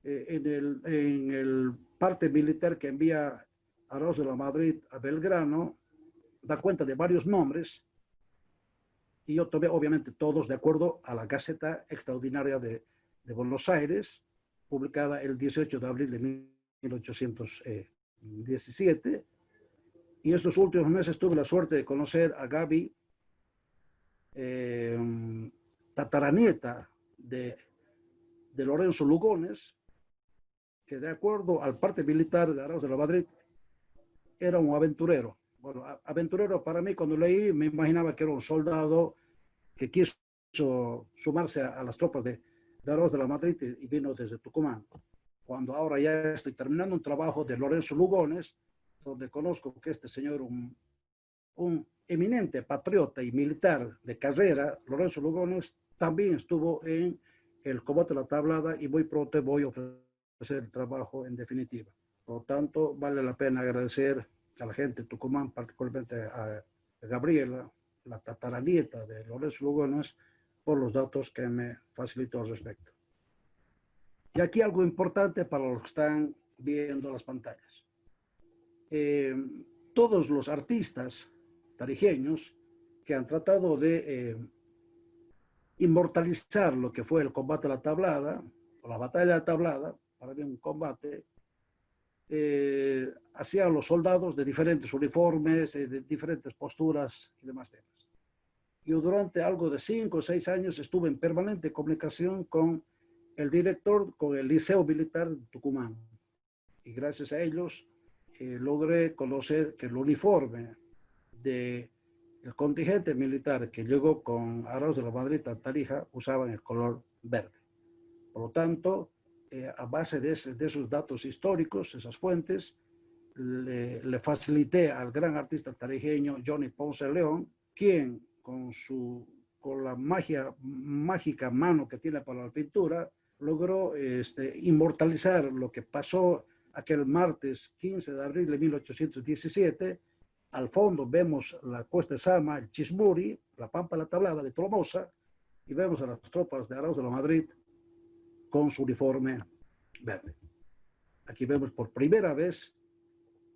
en el parte militar que envía Arauz de la Madrid a Belgrano, da cuenta de varios nombres, y yo tomé obviamente todos de acuerdo a la Gaceta Extraordinaria de Buenos Aires, publicada el 18 de abril de 1817. Y estos últimos meses tuve la suerte de conocer a Gaby, tataranieta de Lorenzo Lugones, que de acuerdo al parte militar de Arauz de la Madrid, era un aventurero. Bueno, aventurero para mí, cuando leí, me imaginaba que era un soldado que quiso sumarse a las tropas de Arauz de la Madrid y vino desde Tucumán. Cuando ahora ya estoy terminando un trabajo de Lorenzo Lugones, donde conozco que este señor, un eminente patriota y militar de carrera, Lorenzo Lugones, también estuvo en el combate de la Tablada y muy pronto voy a ofrecer el trabajo en definitiva. Por lo tanto, vale la pena agradecer a la gente de Tucumán, particularmente a Gabriela, la tataranieta de Lorenzo Lugones, por los datos que me facilitó al respecto. Y aquí algo importante para los que están viendo las pantallas. Todos los artistas tarijeños que han tratado de inmortalizar lo que fue el combate a la Tablada, o la batalla de la Tablada, para mí un combate, hacían los soldados de diferentes uniformes, de diferentes posturas y demás temas. Yo durante algo de 5 o 6 años estuve en permanente comunicación con el director, con el Liceo Militar de Tucumán. Y gracias a ellos logré conocer que el uniforme del contingente militar que llegó con Arauz de la Madrid a Tarija usaban el color verde. Por lo tanto, a base de esos datos históricos, esas fuentes, le facilité al gran artista tarijeño Johnny Ponce de León, quien con la mágica mano que tiene para la pintura, logró inmortalizar lo que pasó aquel martes 15 de abril de 1817. Al fondo vemos la Cuesta de Sama, el Chismuri, la Pampa de la Tablada de Tolomosa, y vemos a las tropas de Arauz de la Madrid con su uniforme verde. Aquí vemos por primera vez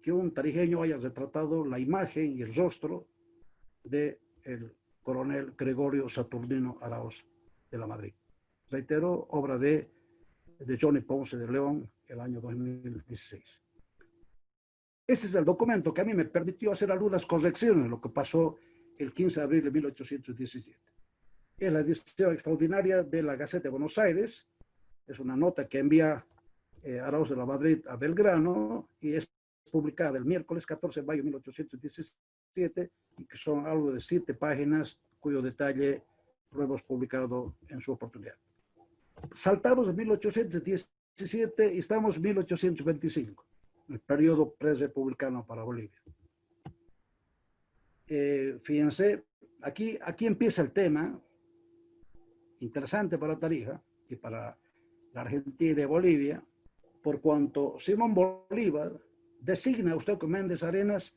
que un tarijeño haya retratado la imagen y el rostro del coronel Gregorio Saturnino Arauz de la Madrid. Reitero, obra de Johnny Ponce de León, el año 2016. Este es el documento que a mí me permitió hacer algunas correcciones de lo que pasó el 15 de abril de 1817. Es la edición extraordinaria de la Gaceta de Buenos Aires. Es una nota que envía Arauz de la Madrid a Belgrano y es publicada el miércoles 14 de mayo de 1817 y que son algo de 7 páginas cuyo detalle lo hemos publicado en su oportunidad. Saltamos en 1817 y estamos en 1825, el periodo pre-republicano para Bolivia. Fíjense, aquí empieza el tema interesante para Tarija y para la Argentina y Bolivia, por cuanto Simón Bolívar designa a Eustaquio Méndez Arenas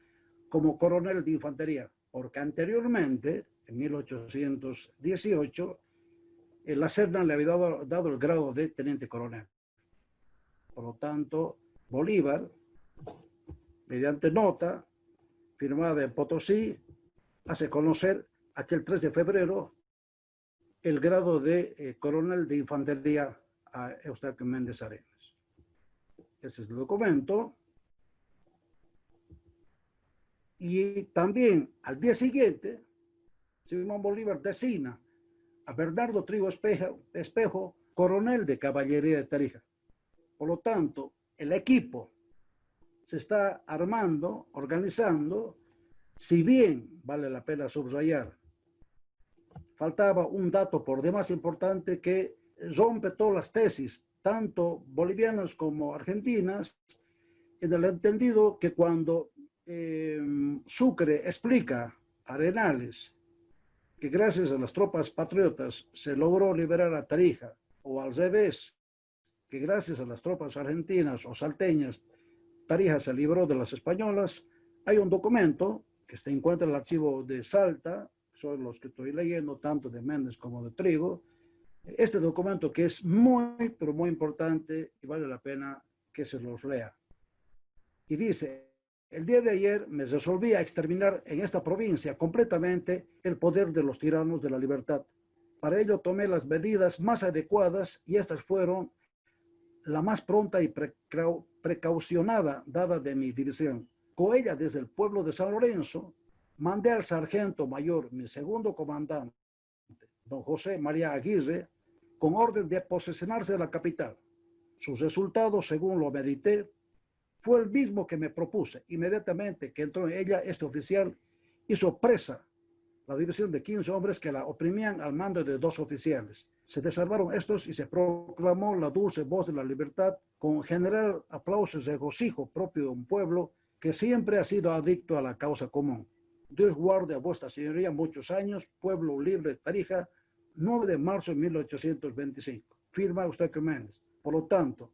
como coronel de infantería, porque anteriormente, en 1818, la Serna le había dado el grado de teniente coronel. Por lo tanto, Bolívar, mediante nota firmada en Potosí, hace conocer aquel 3 de febrero el grado de coronel de infantería a Eustaquio Méndez Arenas. Ese es el documento. Y también al día siguiente, Simón Bolívar designa a Bernardo Trigo Espejo coronel de caballería de Tarija. Por lo tanto, el equipo se está armando, organizando, si bien vale la pena subrayar, faltaba un dato por demás importante que rompe todas las tesis, tanto bolivianas como argentinas, en el entendido que cuando Sucre explica a Arenales que gracias a las tropas patriotas se logró liberar a Tarija, o al revés, que gracias a las tropas argentinas o salteñas Tarija se libró de las españolas, hay un documento que se encuentra en el archivo de Salta, son los que estoy leyendo, tanto de Méndez como de Trigo, este documento que es muy, pero muy importante y vale la pena que se los lea. Y dice: el día de ayer me resolví a exterminar en esta provincia completamente el poder de los tiranos de la libertad. Para ello tomé las medidas más adecuadas y estas fueron la más pronta y precaucionada dada de mi división. Con ella, desde el pueblo de San Lorenzo, mandé al sargento mayor, mi segundo comandante, don José María Aguirre, con orden de posesionarse de la capital. Sus resultados, según lo medité, fue el mismo que me propuse. Inmediatamente que entró en ella, este oficial hizo presa la división de 15 hombres que la oprimían al mando de 2 oficiales. Se desarmaron estos y se proclamó la dulce voz de la libertad con general aplauso y regocijo propio de un pueblo que siempre ha sido adicto a la causa común. Dios guarde a vuestra señoría muchos años, pueblo libre de Tarija, 9 de marzo de 1825. Firma Eustaquio Méndez. Por lo tanto,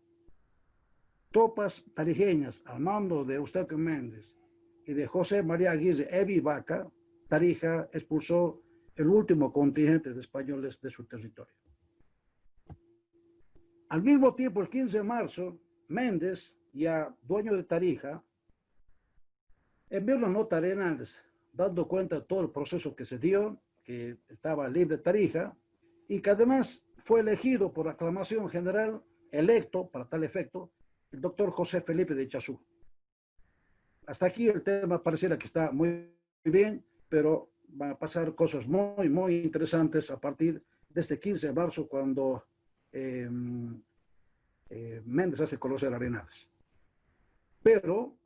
tropas tarijeñas al mando de Eustaquio Méndez y de José María Aguirre Evi Vaca, Tarija expulsó el último contingente de españoles de su territorio. Al mismo tiempo, el 15 de marzo, Méndez, ya dueño de Tarija, envió una nota a Arenales, dando cuenta de todo el proceso que se dio, que estaba libre Tarija, y que además fue elegido por aclamación general, electo para tal efecto, el doctor José Felipe de Ichazú. Hasta aquí el tema pareciera que está muy bien, pero van a pasar cosas muy, muy interesantes a partir de este 15 de marzo, cuando Méndez hace conocer a Arenales. Pero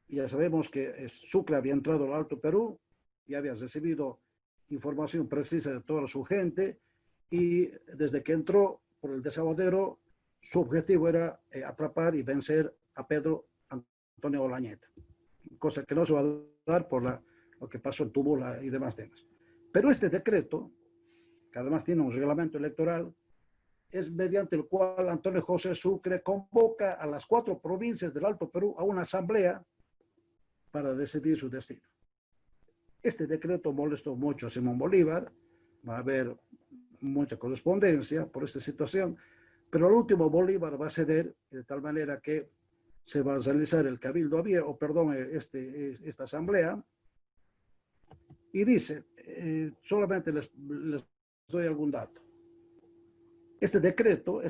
ya sabemos que Sucre había entrado al Alto Perú y había recibido información precisa de toda su gente, y desde que entró por el desaguadero, su objetivo era atrapar y vencer a Pedro Antonio Olañeta, cosa que no se va a dar por lo que pasó en Tubula y demás temas. Pero este decreto, que además tiene un reglamento electoral, es mediante el cual Antonio José Sucre convoca a las 4 provincias del Alto Perú a una asamblea para decidir su destino. Este decreto molestó mucho a Simón Bolívar, va a haber mucha correspondencia por esta situación, pero al último Bolívar va a ceder de tal manera que se va a realizar el cabildo abierto, o perdón, esta asamblea, y dice, solamente les doy algún dato. Este decreto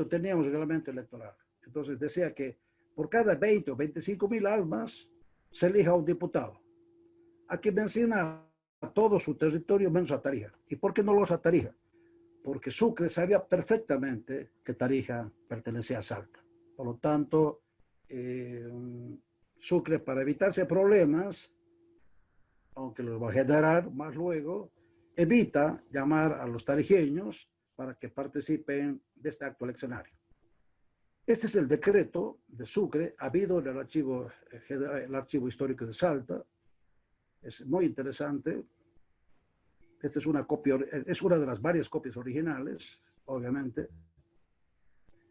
tenía un reglamento electoral. Entonces decía que por cada 20 o 25,000 almas se elija un diputado. Aquí menciona a todo su territorio menos a Tarija. ¿Y por qué no los a Tarija? Porque Sucre sabía perfectamente que Tarija pertenecía a Salta. Por lo tanto, Sucre, para evitarse problemas, aunque los va a generar más luego, evita llamar a los tarijeños para que participen de este acto eleccionario. Este es el decreto de Sucre, habido en el archivo histórico de Salta. Es muy interesante. Esta es una copia, es una de las varias copias originales, obviamente.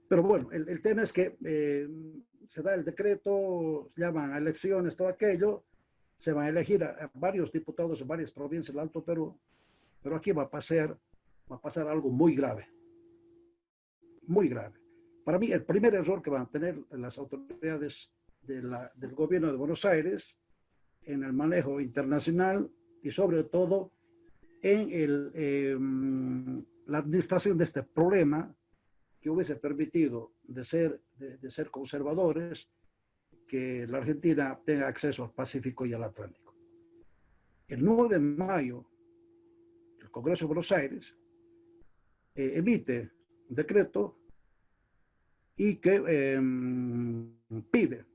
Pero bueno, el tema es que se da el decreto, se llaman a elecciones, todo aquello, se van a elegir a varios diputados en varias provincias del Alto Perú, pero aquí va a pasar algo muy grave, muy grave. Para mí, el primer error que van a tener las autoridades del gobierno de Buenos Aires en el manejo internacional y sobre todo en la administración de este problema, que hubiese permitido de ser conservadores, que la Argentina tenga acceso al Pacífico y al Atlántico. El 9 de mayo, el Congreso de Buenos Aires emite un decreto y que pide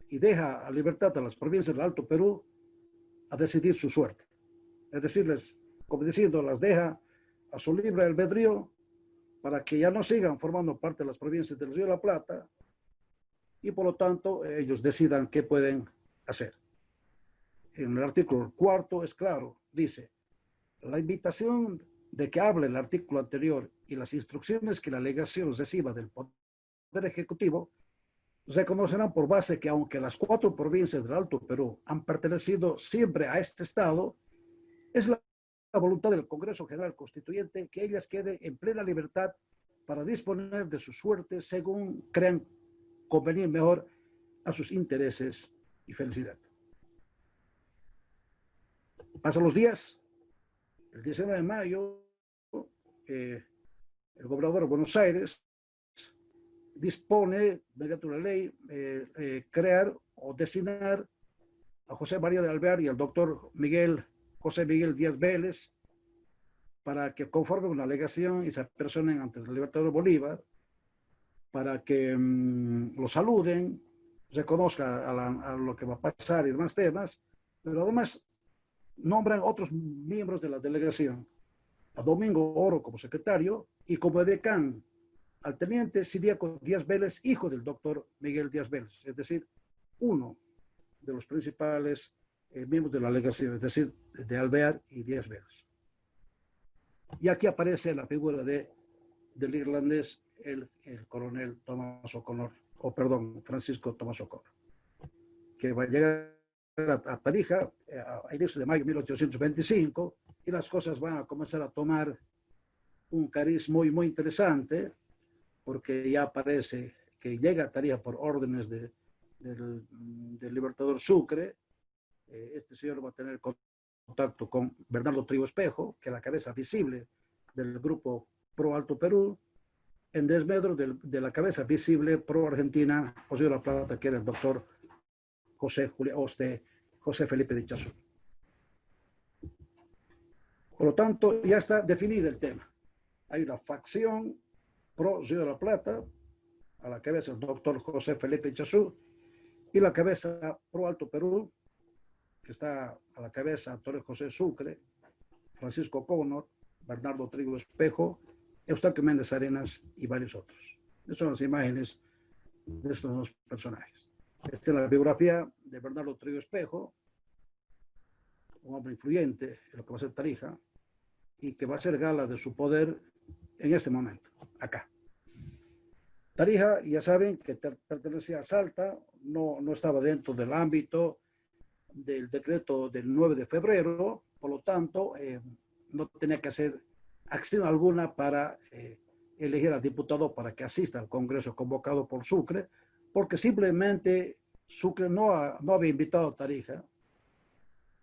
y deja a libertad a las provincias del Alto Perú a decidir su suerte. Es decir, como diciendo, las deja a su libre albedrío para que ya no sigan formando parte de las provincias del Río de la Plata, y por lo tanto ellos decidan qué pueden hacer. En el artículo 4 es claro, dice, la invitación de que hable el artículo anterior y las instrucciones que la legación reciba del Poder Ejecutivo reconocerán por base que aunque las 4 provincias del Alto Perú han pertenecido siempre a este Estado, es la voluntad del Congreso General Constituyente que ellas queden en plena libertad para disponer de su suerte según crean convenir mejor a sus intereses y felicidad. Pasan los días, el 19 de mayo, el gobernador de Buenos Aires dispone, mediante una ley, crear o designar a José María de Alvear y al doctor José Miguel Díaz Vélez para que conformen una alegación y se apersonen ante el Libertador Bolívar, para que lo saluden, reconozca a lo que va a pasar y demás temas, pero además nombran otros miembros de la delegación, a Domingo Oro como secretario y como decán al teniente Ciriaco Díaz Vélez, hijo del doctor Miguel Díaz Vélez, es decir, uno de los principales miembros de la delegación, es decir, de Alvear y Díaz Vélez. Y aquí aparece la figura del irlandés, el coronel Tomás O'Connor, Francisco Tomás O'Connor, que va a llegar a Tarija a inicios de mayo de 1825, y las cosas van a comenzar a tomar un cariz muy, muy interesante, porque ya parece que llega a Tarija por órdenes del Libertador Sucre. Este señor va a tener contacto con Bernardo Trigo Espejo, que es la cabeza visible del grupo Pro Alto Perú, en desmedro de la cabeza visible Pro Argentina, José de la Plata, que era el doctor José Felipe de Ichazú. Por lo tanto, ya está definido el tema. Hay una facción Pro Río de la Plata, a la cabeza el doctor José Felipe Ichazú, y la cabeza Pro Alto Perú, que está a la cabeza Antonio José Sucre, Francisco O'Connor, Bernardo Trigo Espejo, Eustaquio Méndez Arenas y varios otros. Estas son las imágenes de estos dos personajes. Esta es la biografía de Bernardo Trigo Espejo, un hombre influyente en lo que va a ser Tarija y que va a hacer gala de su poder en este momento, acá. Tarija, ya saben que pertenecía a Salta, no estaba dentro del ámbito del decreto del 9 de febrero, por lo tanto, no tenía que hacer acción alguna para elegir al diputado para que asista al Congreso convocado por Sucre, porque simplemente Sucre no había invitado a Tarija,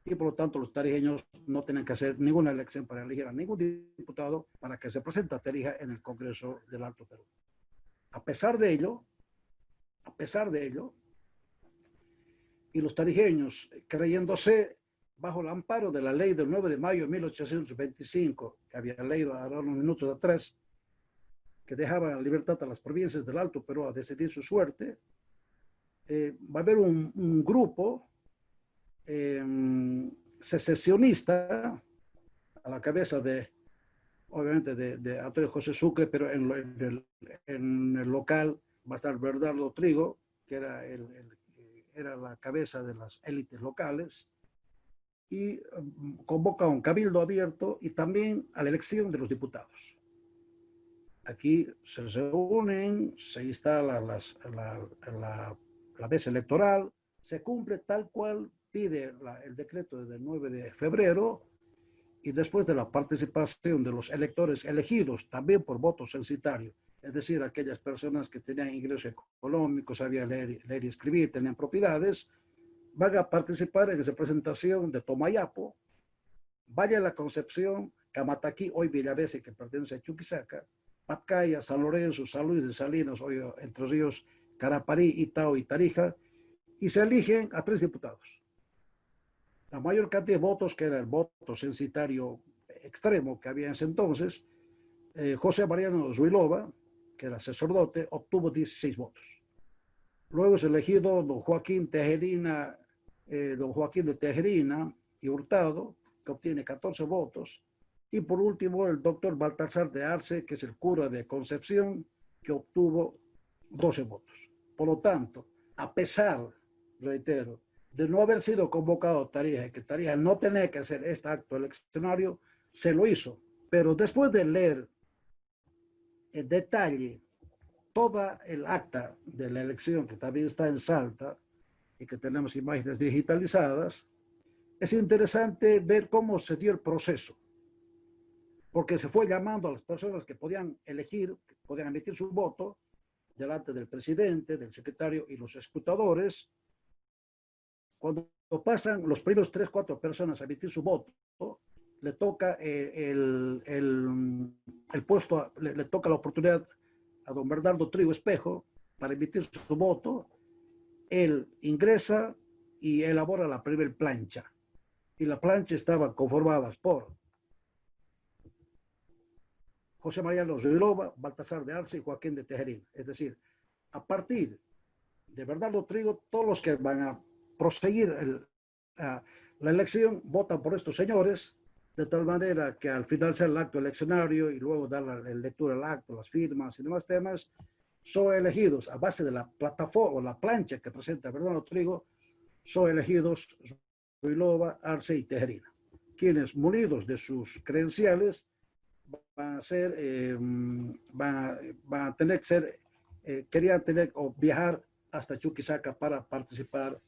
y por lo tanto los tarijeños no tenían que hacer ninguna elección para elegir a ningún diputado para que se presente a Tarija en el Congreso del Alto Perú. A pesar de ello, y los tarijeños, creyéndose bajo el amparo de la ley del 9 de mayo de 1825, que había leído ahora unos minutos atrás, que dejaba la libertad a las provincias del Alto Perú a decidir su suerte, va a haber un grupo secesionista a la cabeza obviamente de Antonio José Sucre, pero en el local va a estar Bernardo Trigo, que era la cabeza de las élites locales, y convoca a un cabildo abierto y también a la elección de los diputados. Aquí se reúnen, se instala la mesa electoral, se cumple tal cual pide el decreto del 9 de febrero, y después de la participación de los electores elegidos también por voto censitario, es decir, aquellas personas que tenían ingresos económicos, sabían leer y escribir, tenían propiedades, van a participar en esa presentación de Tomayapo, Valle de la Concepción, Camataquí, hoy Villavese, que pertenece a Chuquisaca, Pacaya, San Lorenzo, San Luis de Salinas, hoy Entre Ríos, Caraparí, Itao y Tarija, y se eligen a 3 diputados. La mayor cantidad de votos, que era el voto censitario extremo que había en ese entonces, José Mariano Zuilova, que era sacerdote, obtuvo 16 votos. Luego es elegido don Joaquín de Tejerina y Hurtado, que obtiene 14 votos. Y por último, el doctor Baltasar de Arce, que es el cura de Concepción, que obtuvo 12 votos. Por lo tanto, a pesar, reitero, de no haber sido convocado a Tarija, que Tarija no tenía que hacer este acto eleccionario, se lo hizo. Pero después de leer en detalle toda el acta de la elección, que también está en Salta, y que tenemos imágenes digitalizadas, es interesante ver cómo se dio el proceso. Porque se fue llamando a las personas que podían elegir, que podían emitir su voto, delante del presidente, del secretario y los escrutadores. Cuando pasan los primeros 3, 4 personas a emitir su voto, le toca el puesto, le toca la oportunidad a don Bernardo Trigo Espejo, para emitir su voto, él ingresa y elabora la primera plancha. Y la plancha estaba conformada por José Mariano Ruilova, Baltasar de Arce y Joaquín de Tejerín. Es decir, a partir de Bernardo Trigo, todos los que van a proseguir la elección votan por estos señores, de tal manera que al final sea el acto eleccionario y luego dar la lectura al acto, las firmas y demás temas, son elegidos a base de la plataforma o la plancha que presenta Bernardo Trigo, son elegidos Ruilova, Arce y Tejerina, quienes munidos de sus credenciales van a tener que ser, querían tener o viajar hasta Chuquisaca para participar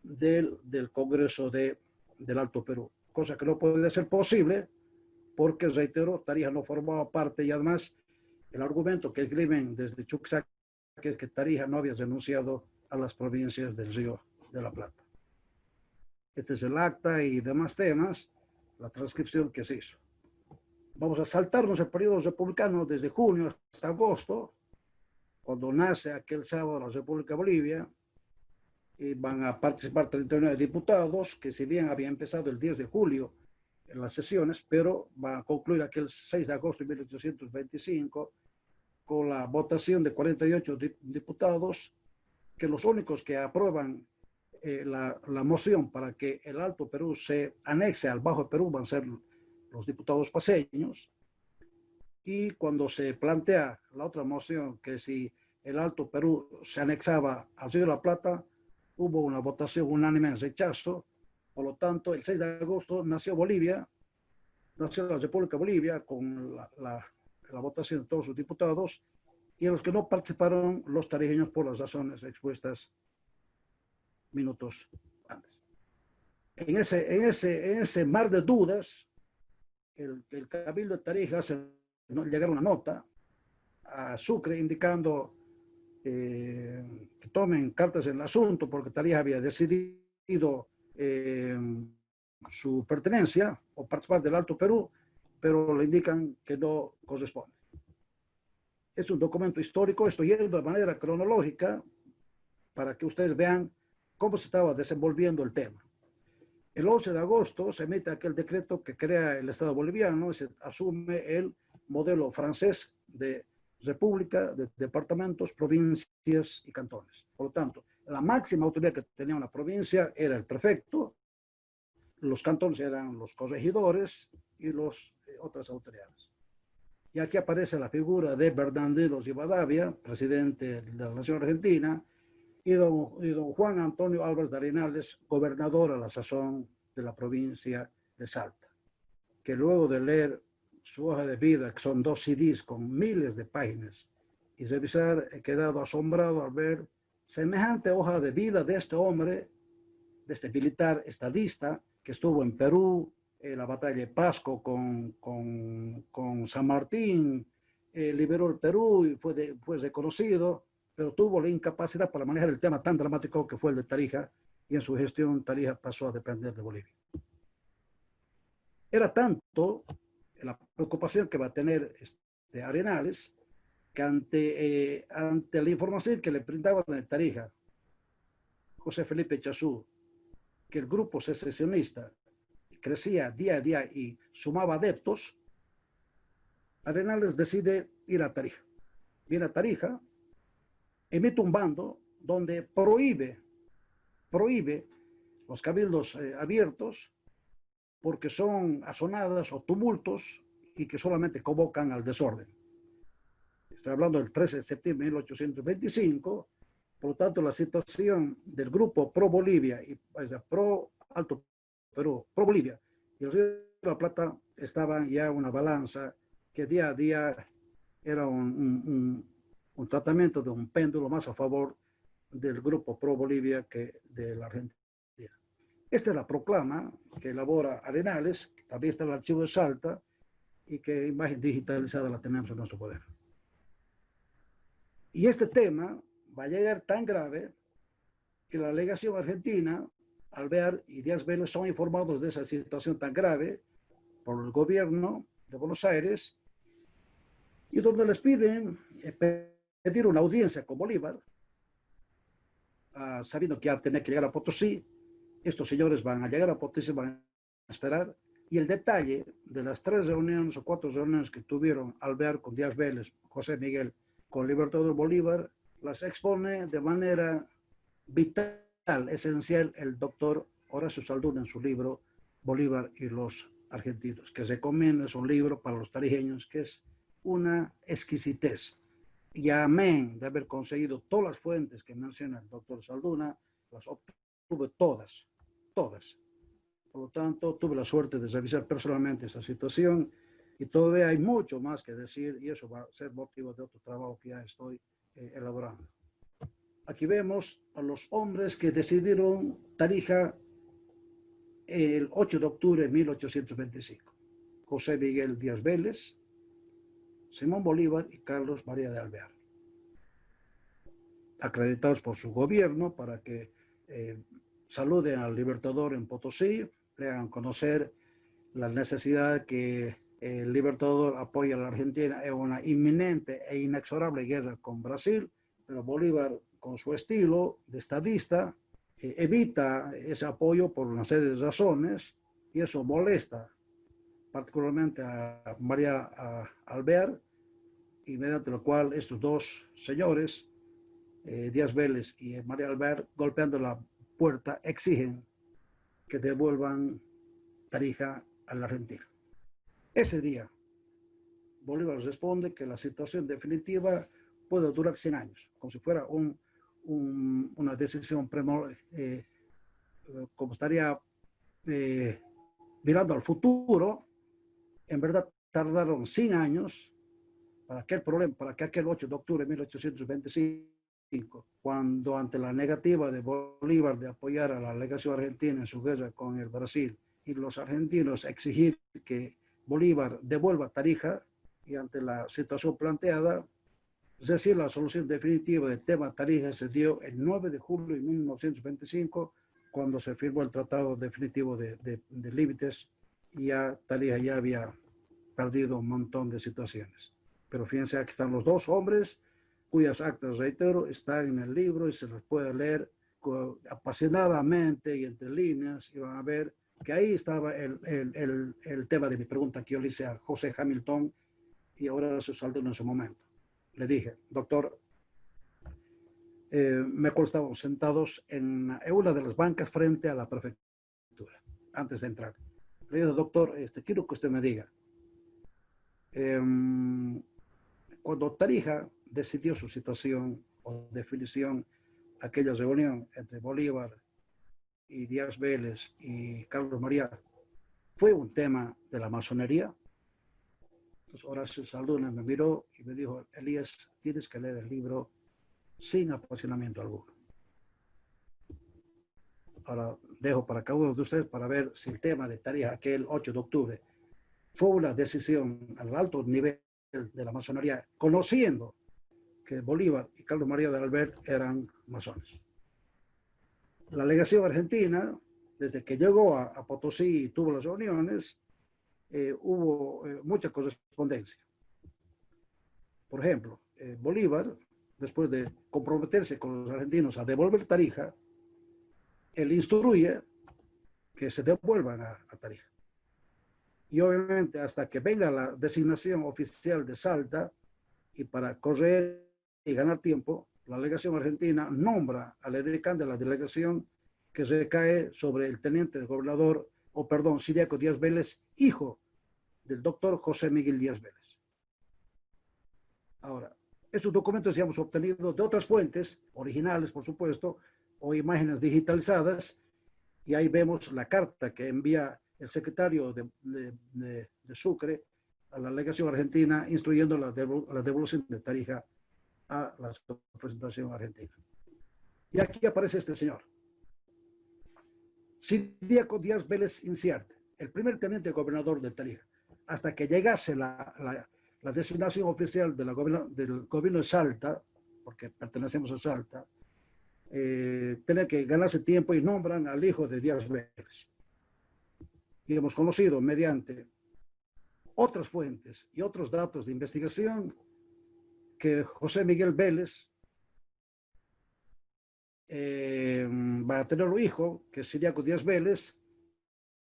del Congreso del Alto Perú, cosa que no puede ser posible porque, reitero, Tarija no formaba parte y además el argumento que escriben desde Chuquisaca es que Tarija no había renunciado a las provincias del Río de la Plata. Este es el acta y demás temas, la transcripción que se hizo. Vamos a saltarnos el periodo republicano desde junio hasta agosto, cuando nace aquel sábado la República de Bolivia, y van a participar 39 diputados, que si bien había empezado el 10 de julio en las sesiones, pero van a concluir aquel 6 de agosto de 1825 con la votación de 48 diputados, que los únicos que aprueban la moción para que el Alto Perú se anexe al Bajo Perú van a ser los diputados paceños. Y cuando se plantea la otra moción, que si el Alto Perú se anexaba al Río de la Plata, hubo una votación unánime en rechazo. Por lo tanto, el 6 de agosto nació Bolivia, nació la República de Bolivia con la votación de todos sus diputados, y a los que no participaron los tarijeños por las razones expuestas minutos antes. En ese mar de dudas, el Cabildo de Tarija llegaron una nota a Sucre indicando que tomen cartas en el asunto porque Tarija había decidido su pertenencia o participar del Alto Perú, pero le indican que no corresponde. Es un documento histórico, estoy yendo de manera cronológica para que ustedes vean cómo se estaba desenvolviendo el tema. El 11 de agosto se emite aquel decreto que crea el Estado boliviano y se asume el modelo francés de república, de departamentos, provincias y cantones. Por lo tanto, la máxima autoridad que tenía una provincia era el prefecto, los cantones eran los corregidores y otras autoridades. Y aquí aparece la figura de Bernardino Rivadavia, presidente de la Nación Argentina, y don Juan Antonio Álvarez de Arenales, gobernador a la sazón de la provincia de Salta, que luego de leer su hoja de vida, que son 2 CDs con miles de páginas, y revisar, he quedado asombrado al ver semejante hoja de vida de este hombre, de este militar estadista, que estuvo en Perú, en la batalla de Pasco con San Martín, liberó el Perú y fue reconocido, pero tuvo la incapacidad para manejar el tema tan dramático que fue el de Tarija, y en su gestión Tarija pasó a depender de Bolivia. Era tanto la preocupación que va a tener Arenales, que ante la información que le brindaban de Tarija, José Felipe Chazú, que el grupo secesionista crecía día a día y sumaba adeptos, Arenales decide ir a Tarija. Viene a Tarija, emite un bando donde prohíbe los cabildos abiertos porque son azonadas o tumultos y que solamente convocan al desorden. Estoy hablando del 13 de septiembre de 1825, por lo tanto la situación del grupo pro Bolivia y pro Alto Perú, pro Bolivia y el Río de la Plata estaban ya una balanza que día a día era un tratamiento de un péndulo más a favor del grupo pro Bolivia que de la Argentina. Esta es la proclama que elabora Arenales, que también está en el archivo de Salta y que imagen digitalizada la tenemos en nuestro poder. Y este tema va a llegar tan grave que la delegación argentina, Alvear y Díaz Vélez, son informados de esa situación tan grave por el gobierno de Buenos Aires, y donde les piden pedir una audiencia con Bolívar sabiendo que ya tenía que llegar a Potosí. Estos señores van a llegar a Potosí, van a esperar. Y el detalle de las 3 reuniones o 4 reuniones que tuvieron Alvear con Díaz Vélez, José Miguel, con Libertador Bolívar, las expone de manera vital, esencial, el doctor Horacio Salduna en su libro Bolívar y los argentinos, que recomienda, es un libro para los tarijeños que es una exquisitez. Y amén de haber conseguido todas las fuentes que menciona el doctor Salduna, las obtuve todas, todas. Por lo tanto, tuve la suerte de revisar personalmente esa situación y todavía hay mucho más que decir y eso va a ser motivo de otro trabajo que ya estoy elaborando. Aquí vemos a los hombres que decidieron Tarija el 8 de octubre de 1825. José Miguel Díaz Vélez, Simón Bolívar y Carlos María de Alvear, acreditados por su gobierno para que saluden al Libertador en Potosí, le hagan conocer la necesidad que el Libertador apoya a la Argentina en una inminente e inexorable guerra con Brasil, pero Bolívar, con su estilo de estadista, evita ese apoyo por una serie de razones y eso molesta particularmente a María Alvear, y mediante lo cual estos dos señores, Díaz Vélez y María Alvear, golpeando la puerta, exigen que devuelvan Tarija a la Argentina. Ese día, Bolívar responde que la situación definitiva puede durar 100 años, como si fuera una decisión como estaría mirando al futuro. En verdad tardaron 100 años para que aquel 8 de octubre de 1825, cuando ante la negativa de Bolívar de apoyar a la legación argentina en su guerra con el Brasil y los argentinos exigir que Bolívar devuelva Tarija, y ante la situación planteada, es decir, la solución definitiva del tema Tarija se dio el 9 de julio de 1925, cuando se firmó el tratado definitivo de límites y ya Tarija ya había perdido un montón de situaciones. Pero fíjense, aquí están los dos hombres cuyas actas, reitero, están en el libro y se los puede leer apasionadamente y entre líneas, y van a ver que ahí estaba el tema de mi pregunta que yo le hice a José Hamilton y ahora se saldó en su momento. Le dije, doctor, me acuerdo estábamos sentados en una de las bancas frente a la prefectura, antes de entrar. Le dije, doctor, quiero que usted me diga, cuando Tarija decidió su situación o definición, aquella reunión entre Bolívar y Díaz Vélez y Carlos María, ¿fue un tema de la masonería? Entonces Horacio Salduna me miró y me dijo, Elías, tienes que leer el libro sin apasionamiento alguno. Ahora dejo para cada uno de ustedes para ver si el tema de Tarija aquel 8 de octubre fue una decisión al alto nivel de la masonería, conociendo que Bolívar y Carlos María de Alvear eran masones. La legación argentina, desde que llegó a Potosí y tuvo las reuniones, hubo mucha correspondencia. Por ejemplo, Bolívar, después de comprometerse con los argentinos a devolver Tarija, él instruye que se devuelvan a Tarija. Y obviamente hasta que venga la designación oficial de Salta, y para correr y ganar tiempo, la legación argentina nombra al edecán de la delegación, que recae sobre el teniente de gobernador, Ciriaco Díaz Vélez, hijo del doctor José Miguel Díaz Vélez. Ahora, estos documentos ya hemos obtenido de otras fuentes, originales por supuesto, o imágenes digitalizadas, y ahí vemos la carta que envía el secretario de Sucre a la legación argentina instruyendo la devolución de Tarija a la representación argentina. Y aquí aparece este señor, Ciriaco Díaz Vélez Inciarte, el primer teniente gobernador de Tarija, hasta que llegase la designación oficial del gobierno de Salta, porque pertenecemos a Salta, tener que ganarse tiempo y nombran al hijo de Díaz Vélez. Y hemos conocido mediante otras fuentes y otros datos de investigación que José Miguel Vélez va a tener un hijo, que es Ciriaco Díaz Vélez,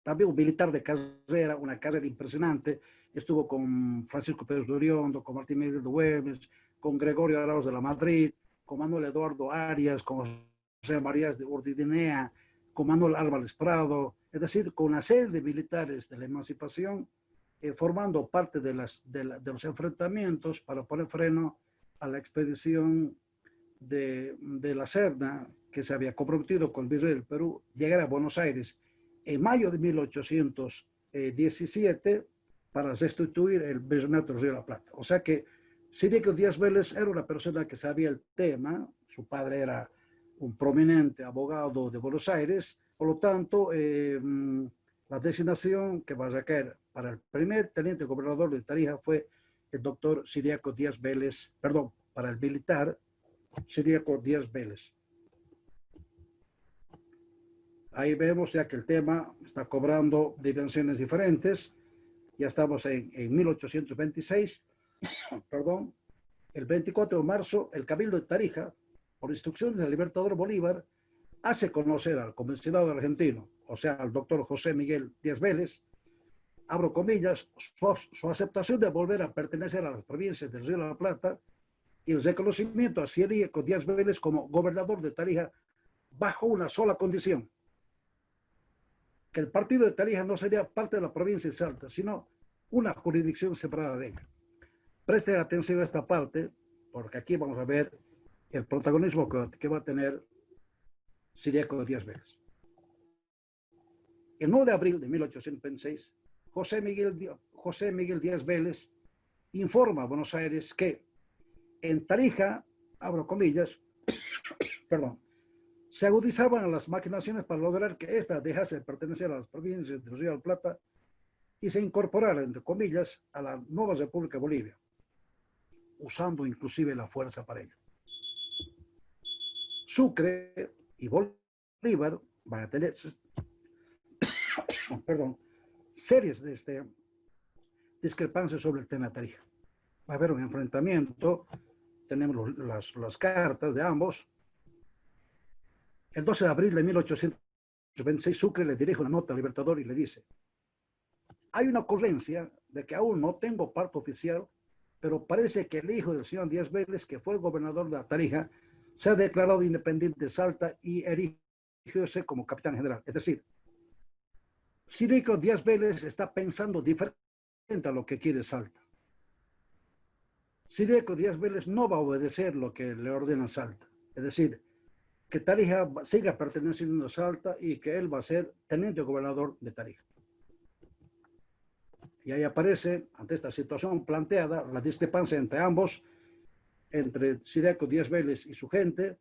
también un militar de carrera, una carrera impresionante. Estuvo con Francisco Pérez de Oriondo, con Martín Miguel de Güemes, con Gregorio Arauz de la Madrid, con Manuel Eduardo Arias, con José María de Ordinea, con Manuel Álvarez Prado, es decir, con una serie de militares de la emancipación, formando parte de los enfrentamientos para poner freno a la expedición de la Serna, que se había comprometido con el virrey del Perú, llegar a Buenos Aires en mayo de 1817 para restituir el virreinato del Río de la Plata. O sea que Ciriaco Díaz Vélez era una persona que sabía el tema, su padre era un prominente abogado de Buenos Aires, por lo tanto, la designación que va a recaer para el primer teniente gobernador de Tarija fue el doctor Ciriaco Díaz Vélez, perdón, para el militar Ciriaco Díaz Vélez. Ahí vemos ya que el tema está cobrando dimensiones diferentes. Ya estamos en 1826, perdón. El 24 de marzo, el Cabildo de Tarija, por instrucciones del Libertador Bolívar, hace conocer al comisionado argentino, o sea, al doctor José Miguel Díaz Vélez, abro comillas, su aceptación de volver a pertenecer a las provincias del Río de la Plata y el reconocimiento a Ciriaco Díaz Vélez como gobernador de Tarija bajo una sola condición: que el partido de Tarija no sería parte de la provincia de Salta, sino una jurisdicción separada de ella. Presten atención a esta parte, porque aquí vamos a ver el protagonismo que va a tener Ciriaco Díaz Vélez. El 9 de abril de 1826, José Miguel Díaz Vélez informa a Buenos Aires que en Tarija, abro comillas, perdón, se agudizaban las maquinaciones para lograr que ésta dejase de pertenecer a las provincias del Río de la Plata y se incorporara, entre comillas, a la nueva República de Bolivia, usando inclusive la fuerza para ello. Sucre y Bolívar van a tener serias discrepancias sobre el tema de Tarija. Va a haber un enfrentamiento, tenemos las cartas de ambos. El 12 de abril de 1826, Sucre le dirige una nota al Libertador y le dice: hay una ocurrencia de que aún no tengo parte oficial, pero parece que el hijo del señor Díaz Vélez, que fue gobernador de Tarija, se ha declarado independiente de Salta y erigióse como capitán general. Es decir, Ciriaco Díaz Vélez está pensando diferente a lo que quiere Salta. Ciriaco Díaz Vélez no va a obedecer lo que le ordena Salta. Es decir, que Tarija siga perteneciendo a Salta y que él va a ser teniente gobernador de Tarija. Y ahí aparece, ante esta situación planteada, la discrepancia entre ambos, entre Ciriaco Díaz Vélez y su gente.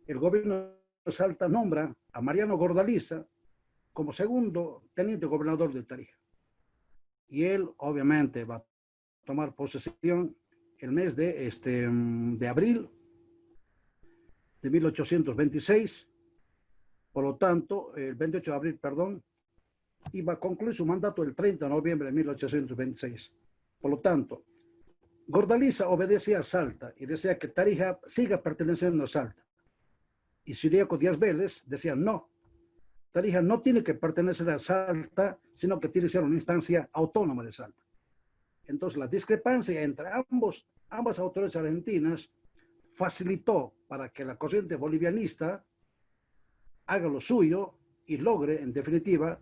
El gobierno de Salta nombra a Mariano Gordaliza como segundo teniente gobernador de Tarija. Y él, obviamente, va a tomar posesión el mes de abril de 1826. Por lo tanto, el 28 de abril, perdón, iba a concluir su mandato el 30 de noviembre de 1826. Por lo tanto, Gordaliza obedecía a Salta y decía que Tarija siga perteneciendo a Salta. Y Ciriaco Díaz Vélez decía: no, Tarija no tiene que pertenecer a Salta, sino que tiene que ser una instancia autónoma de Salta. Entonces, la discrepancia entre ambas autoridades argentinas facilitó para que la corriente bolivianista haga lo suyo y logre, en definitiva,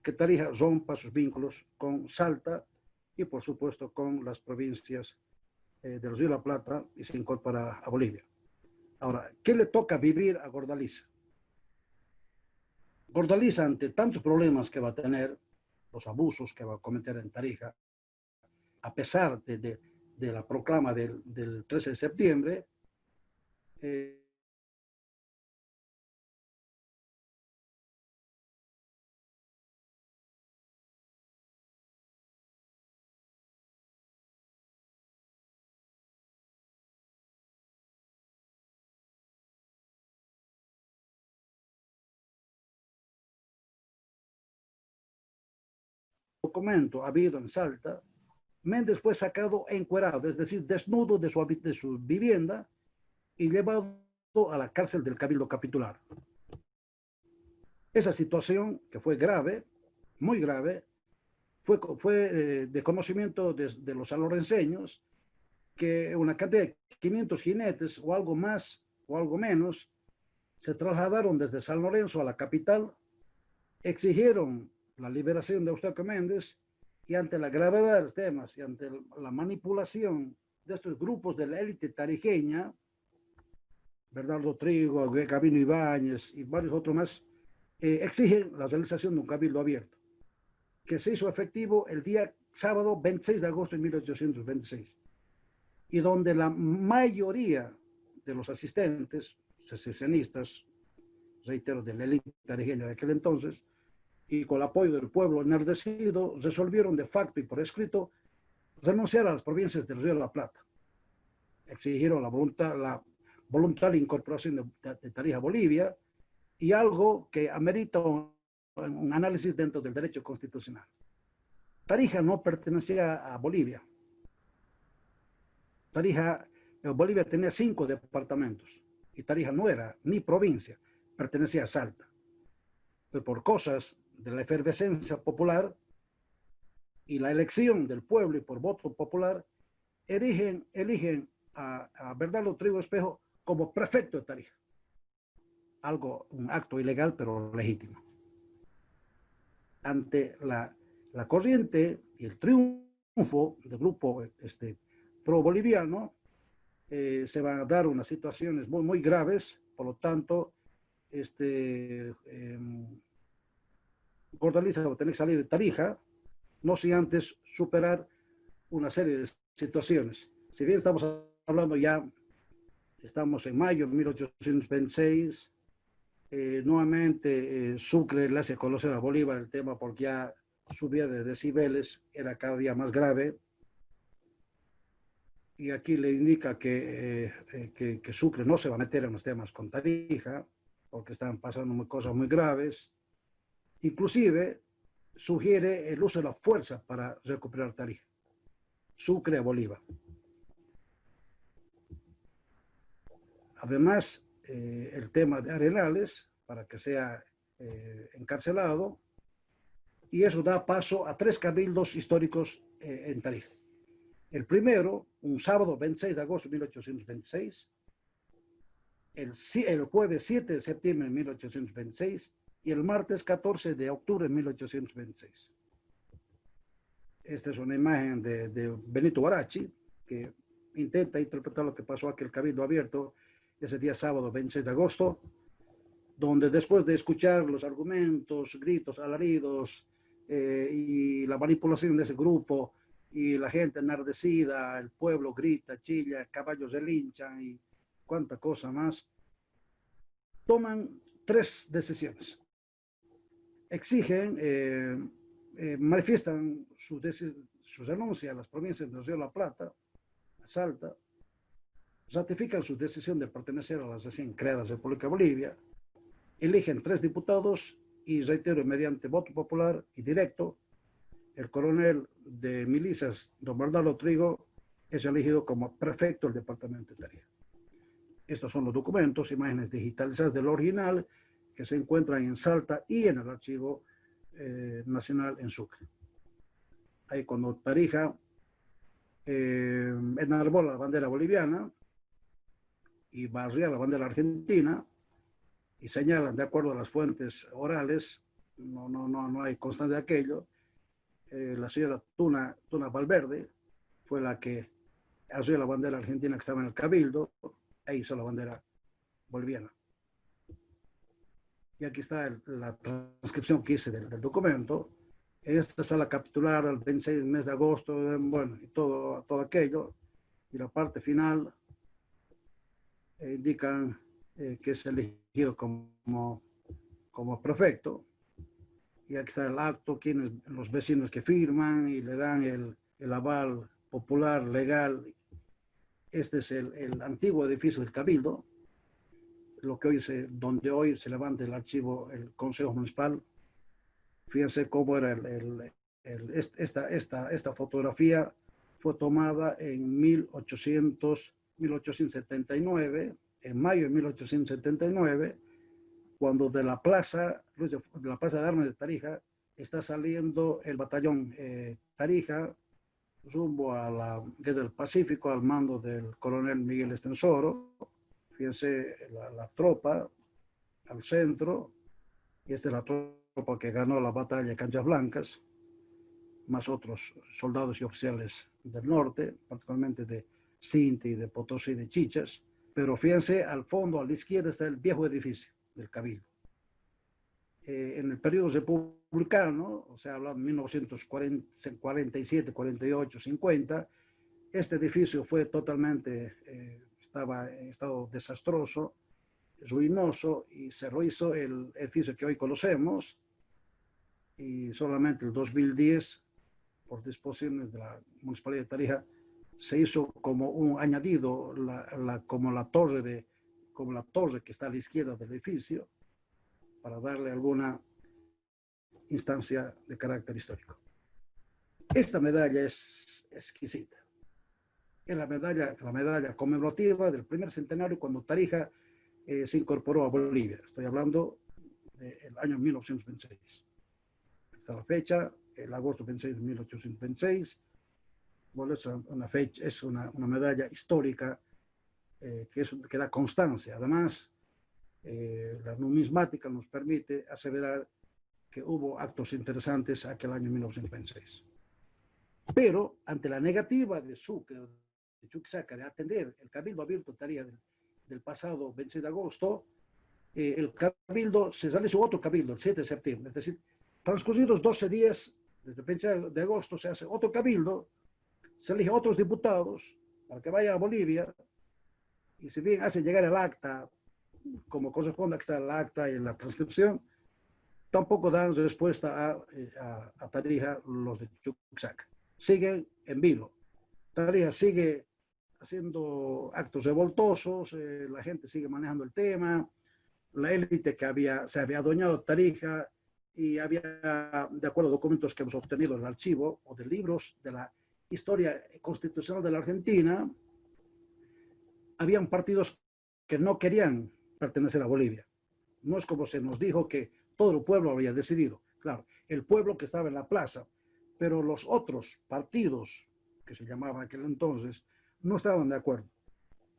que Tarija rompa sus vínculos con Salta y, por supuesto, con las provincias del Río de la Plata y se incorpora a Bolivia. Ahora, ¿qué le toca vivir a Gordaliza? Gordaliza, ante tantos problemas que va a tener, los abusos que va a cometer en Tarija, a pesar de la proclama del 13 de septiembre, documento ha habido en Salta, Méndez fue sacado encuerado, es decir, desnudo de su vivienda y llevado directo a la cárcel del Cabildo Capitular. Esa situación, que fue grave, muy grave, fue de conocimiento de los sanlorenseños, que una cantidad de 500 jinetes o algo más o algo menos se trasladaron desde San Lorenzo a la capital, exigieron la liberación de Eustaquio Méndez, y ante la gravedad de los temas y ante la manipulación de estos grupos de la élite tarijeña, Bernardo Trigo, Gabino Ibáñez y varios otros más, exigen la realización de un cabildo abierto, que se hizo efectivo el día sábado 26 de agosto de 1826, y donde la mayoría de los asistentes, secesionistas, reitero, de la élite tarijeña de aquel entonces, y con el apoyo del pueblo enardecido, resolvieron de facto y por escrito renunciar a las provincias del Río de la Plata. Exigieron la voluntaria incorporación de Tarija a Bolivia, y algo que amerita un análisis dentro del derecho constitucional. Tarija no pertenecía a Bolivia. Bolivia tenía 5 departamentos, y Tarija no era ni provincia, pertenecía a Salta. Pero por cosas de la efervescencia popular y la elección del pueblo y por voto popular, eligen a Bernardo Trigo Espejo como prefecto de Tarija. Un acto ilegal, pero legítimo. Ante la corriente y el triunfo del grupo pro-boliviano, se van a dar unas situaciones muy, muy graves. Por lo tanto, Gordaliza va a tener que salir de Tarija, no sin antes superar una serie de situaciones. Si bien estamos hablando ya, estamos en mayo de 1826, nuevamente Sucre le hace conocer a Bolívar el tema, porque ya subida de decibeles era cada día más grave, y aquí le indica que Sucre no se va a meter en los temas con Tarija, porque están pasando cosas muy graves. Inclusive sugiere el uso de la fuerza para recuperar Tarija, Sucre a Bolívar. Además, el tema de Arenales, para que sea encarcelado, y eso da paso a 3 cabildos históricos en Tarija. El primero, un sábado 26 de agosto de 1826, el jueves 7 de septiembre de 1826 y el martes 14 de octubre de 1826. Esta es una imagen de Benito Huarachi, que intenta interpretar lo que pasó aquel cabildo abierto ese día sábado 26 de agosto, donde después de escuchar los argumentos, gritos, alaridos y la manipulación de ese grupo, y la gente enardecida, el pueblo grita, chilla, caballos relinchan y cuánta cosa más, toman 3 decisiones. Exigen, manifiestan su renuncia a las provincias del Río de la Plata, a Salta, ratifican su decisión de pertenecer a la recién creada República de Bolivia, eligen 3 diputados y, reitero, mediante voto popular y directo, el coronel de milicias, don Bernardo Trigo, es elegido como prefecto del departamento de Tarija. Estos son los documentos, imágenes digitalizadas del original, que se encuentran en Salta y en el Archivo Nacional en Sucre. Ahí cuando Tarija enarbola la bandera boliviana y barría la bandera argentina, y señalan, de acuerdo a las fuentes orales, no hay constancia de aquello, la señora Tuna Valverde fue la que arreó la bandera argentina que estaba en el Cabildo e hizo la bandera boliviana. Y aquí está la transcripción que hice del documento. Esta sala capitular el 26 del mes de agosto, bueno, y todo aquello. Y la parte final indican que es elegido como prefecto. Y aquí está el acto, los vecinos que firman y le dan el aval popular, legal. Este es el antiguo edificio del Cabildo, donde hoy se levanta el archivo, el Consejo Municipal. Fíjense cómo era esta fotografía. Fue tomada en 1879, en mayo de 1879, cuando de la plaza de armas de Tarija está saliendo el batallón Tarija rumbo desde el Pacífico al mando del coronel Miguel Estensoro. Fíjense la tropa al centro, y esta es la tropa que ganó la batalla de Canchas Blancas, más otros soldados y oficiales del norte, particularmente de Cinti, de Potosí, de Chichas. Pero fíjense, al fondo, a la izquierda, está el viejo edificio del Cabildo. En el periodo republicano, o sea, hablando de 1947, 48, 50, este edificio fue totalmente, estaba en estado desastroso, ruinoso, y se rehizo el edificio que hoy conocemos, y solamente el 2010, por disposiciones de la Municipalidad de Tarija, se hizo como un añadido, como la torre que está a la izquierda del edificio, para darle alguna instancia de carácter histórico. Esta medalla es exquisita. Es la medalla conmemorativa del primer centenario cuando Tarija se incorporó a Bolivia. Estoy hablando del año 1926. Hasta la fecha, el agosto 26 de 1826, bueno, es una medalla histórica que da constancia. Además, la numismática nos permite aseverar que hubo actos interesantes aquel año 1926. Pero ante la negativa de Sucre, de Chuquisaca, de atender el Cabildo Abierto Tarija del pasado 26 de agosto, el Cabildo se realizó otro Cabildo el 7 de septiembre. Es decir, transcurridos 12 días, desde el 26 de agosto se hace otro Cabildo, se eligen otros diputados para que vaya a Bolivia, y si bien hace llegar el acta, como corresponde, que está el acta y la transcripción, tampoco dan respuesta a Tarija los de Chuquisaca. Siguen en vilo. Tarija sigue haciendo actos revoltosos, la gente sigue manejando el tema, la élite que se había adueñado de Tarija, y había, de acuerdo a documentos que hemos obtenido del archivo o de libros de la historia constitucional de la Argentina, habían partidos que no querían pertenecer a Bolivia. No es como se nos dijo que todo el pueblo había decidido. Claro, el pueblo que estaba en la plaza, pero los otros partidos, que se llamaban en aquel entonces, no estaban de acuerdo.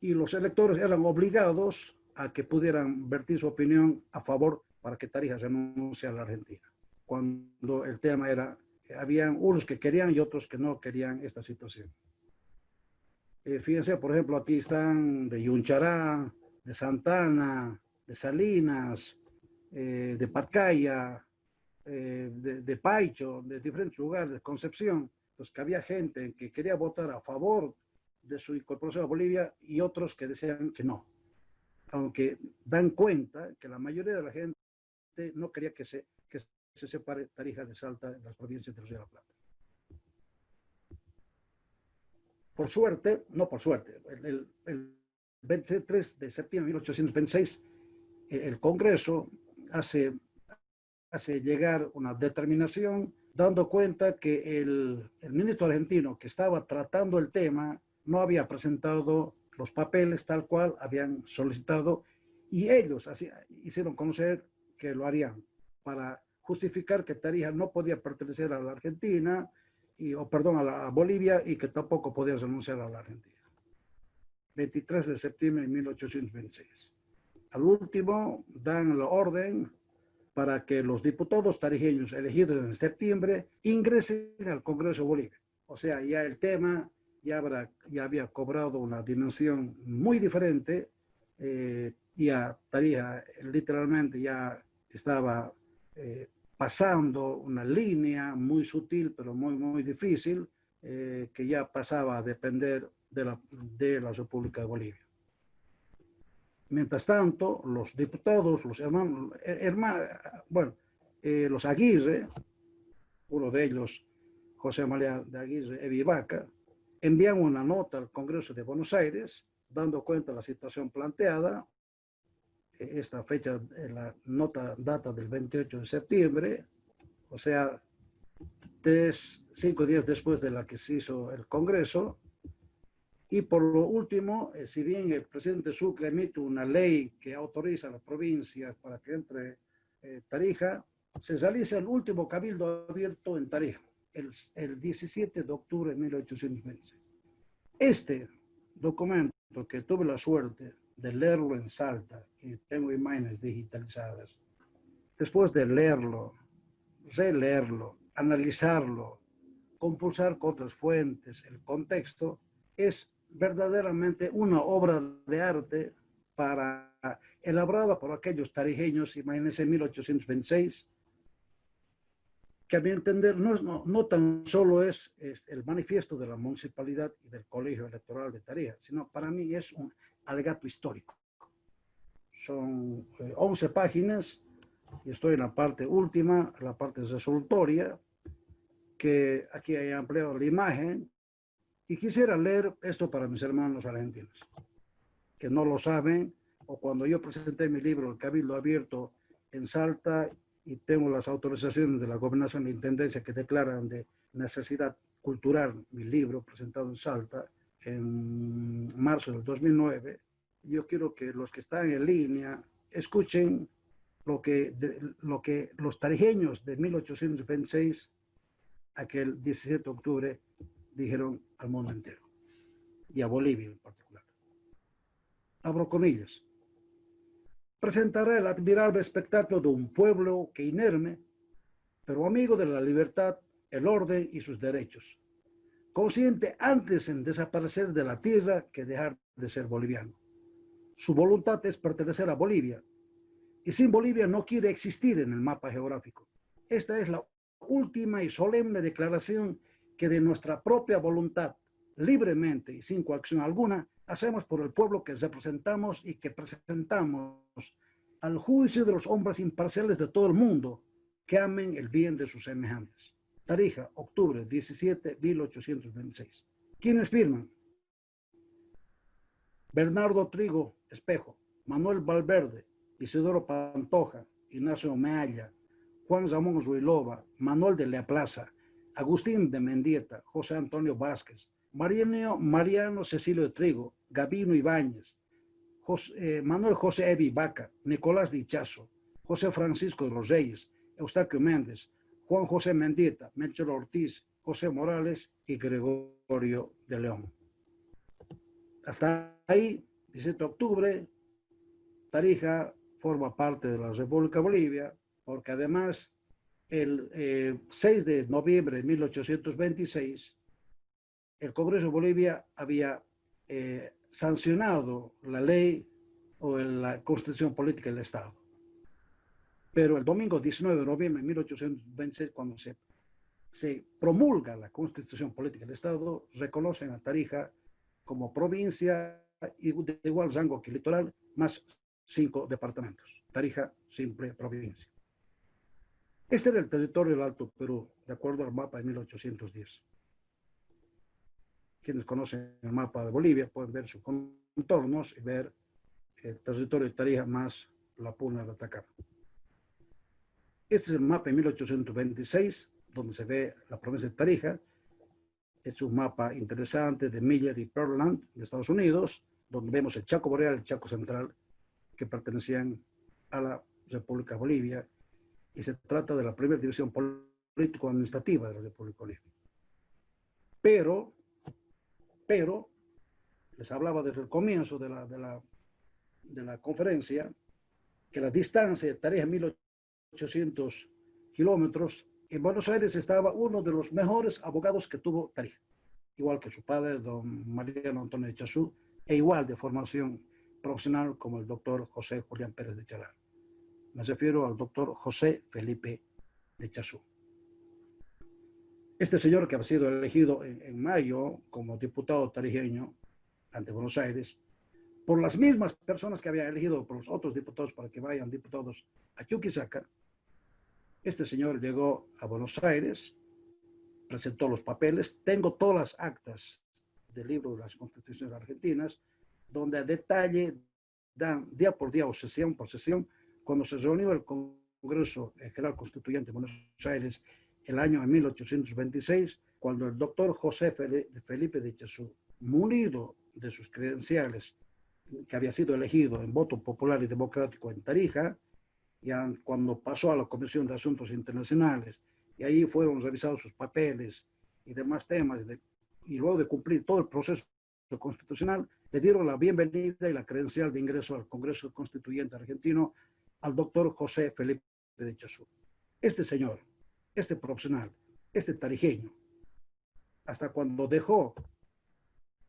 Y los electores eran obligados a que pudieran vertir su opinión a favor para que Tarija renuncie a la Argentina. Cuando el tema era, habían unos que querían y otros que no querían esta situación. Fíjense, por ejemplo, aquí están de Yunchará, de Santana, de Salinas, de Pacaya, de Paicho, de diferentes lugares, de Concepción. Pues que había gente que quería votar a favor de su incorporación a Bolivia y otros que decían que no. Aunque dan cuenta que la mayoría de la gente no quería que se separe Tarija de Salta en las provincias de Río de la Plata. Por suerte, no por suerte, el 23 de septiembre de 1826, el Congreso hace llegar una determinación dando cuenta que el ministro argentino que estaba tratando el tema no había presentado los papeles tal cual habían solicitado, y ellos hicieron conocer que lo harían para justificar que Tarija no podía pertenecer a la Argentina, a Bolivia, y que tampoco podía renunciar a la Argentina. 23 de septiembre de 1826. Al último, dan la orden para que los diputados tarijeños elegidos en septiembre ingresen al Congreso de Bolivia. O sea, ya el tema ya había cobrado una dimensión muy diferente. Ya Tarija literalmente ya estaba pasando una línea muy sutil, pero muy, muy difícil, que ya pasaba a depender de la República de Bolivia. Mientras tanto, los diputados, los los Aguirre, uno de ellos, José María de Aguirre Evivaca, envían una nota al Congreso de Buenos Aires dando cuenta de la situación planteada. Esta fecha, la nota data del 28 de septiembre, o sea, 5 días después de la que se hizo el Congreso, Y por lo último, si bien el presidente Sucre emite una ley que autoriza a las provincias para que entre Tarija, se realiza el último cabildo abierto en Tarija, el 17 de octubre de 1826. Este documento que tuve la suerte de leerlo en Salta, y tengo imágenes digitalizadas, después de leerlo, releerlo, analizarlo, compulsar con otras fuentes, el contexto, es verdaderamente una obra de arte elaborada por aquellos tarijeños, imagínense, en 1826, que a mi entender no tan solo es el manifiesto de la municipalidad y del colegio electoral de Tarija, sino para mí es un alegato histórico. Son 11 páginas y estoy en la parte última, la parte resolutoria, que aquí he ampliado la imagen, y quisiera leer esto para mis hermanos argentinos, que no lo saben, o cuando yo presenté mi libro, El Cabildo Abierto, en Salta, y tengo las autorizaciones de la Gobernación y la Intendencia que declaran de necesidad cultural mi libro presentado en Salta en marzo del 2009, yo quiero que los que están en línea escuchen lo que los tarijeños de 1826, aquel 17 de octubre, dijeron al mundo entero y a Bolivia en particular. Abro comillas. Presentará el admirable espectáculo de un pueblo que inerme, pero amigo de la libertad, el orden y sus derechos, consciente antes en desaparecer de la tierra que dejar de ser boliviano. Su voluntad es pertenecer a Bolivia, y sin Bolivia no quiere existir en el mapa geográfico. Esta es la última y solemne declaración que de nuestra propia voluntad, libremente y sin coacción alguna, hacemos por el pueblo que representamos y que presentamos al juicio de los hombres imparciales de todo el mundo que amen el bien de sus semejantes. Tarija, octubre 17, 1826. ¿Quiénes firman? Bernardo Trigo Espejo, Manuel Valverde, Isidoro Pantoja, Ignacio Mealla, Juan Ramón Ruilova, Manuel de la Plaza, Agustín de Mendieta, José Antonio Vázquez, Mariano Cecilio de Trigo, Gabino Ibáñez, Manuel José Evi Vaca, Nicolás de Ichazo, José Francisco de los Reyes, Eustaquio Méndez, Juan José Mendieta, Melchor Ortiz, José Morales y Gregorio de León. Hasta ahí, 17 de octubre, Tarija forma parte de la República Bolivia, porque además el 6 de noviembre de 1826, el Congreso de Bolivia había sancionado la ley o la Constitución Política del Estado. Pero el domingo 19 de noviembre de 1826, cuando se promulga la Constitución Política del Estado, reconocen a Tarija como provincia y de igual rango que litoral, más 5 departamentos. Tarija, simple provincia. Este era el territorio del Alto Perú, de acuerdo al mapa de 1810. Quienes conocen el mapa de Bolivia pueden ver sus contornos y ver el territorio de Tarija más la Puna de Atacama. Este es el mapa de 1826, donde se ve la provincia de Tarija. Es un mapa interesante de Miller y Perland de Estados Unidos, donde vemos el Chaco Boreal y el Chaco Central, que pertenecían a la República de Bolivia, y se trata de la primera división político-administrativa de la República de Bolivia. Pero, les hablaba desde el comienzo de la conferencia, que la distancia de Tarija, 1800 kilómetros, en Buenos Aires estaba uno de los mejores abogados que tuvo Tarija, igual que su padre, don Mariano Antonio de Ichazu, e igual de formación profesional como el doctor José Julián Pérez de Chalar. Me refiero al doctor José Felipe de Ichazu. Este señor, que ha sido elegido en mayo como diputado tarijeño ante Buenos Aires, por las mismas personas que había elegido por los otros diputados para que vayan diputados a Chuquisaca, este señor llegó a Buenos Aires, presentó los papeles. Tengo todas las actas del libro de las constituciones argentinas, donde a detalle dan día por día o sesión por sesión, cuando se reunió el Congreso General Constituyente de Buenos Aires el año de 1826, cuando el doctor José Felipe de Ichazu munido de sus credenciales, que había sido elegido en voto popular y democrático en Tarija, ya cuando pasó a la Comisión de Asuntos Internacionales, y ahí fueron revisados sus papeles y demás temas, y luego de cumplir todo el proceso constitucional, le dieron la bienvenida y la credencial de ingreso al Congreso Constituyente argentino al doctor José Felipe de Ichazú. Este señor, este profesional, este tarijeño, hasta cuando dejó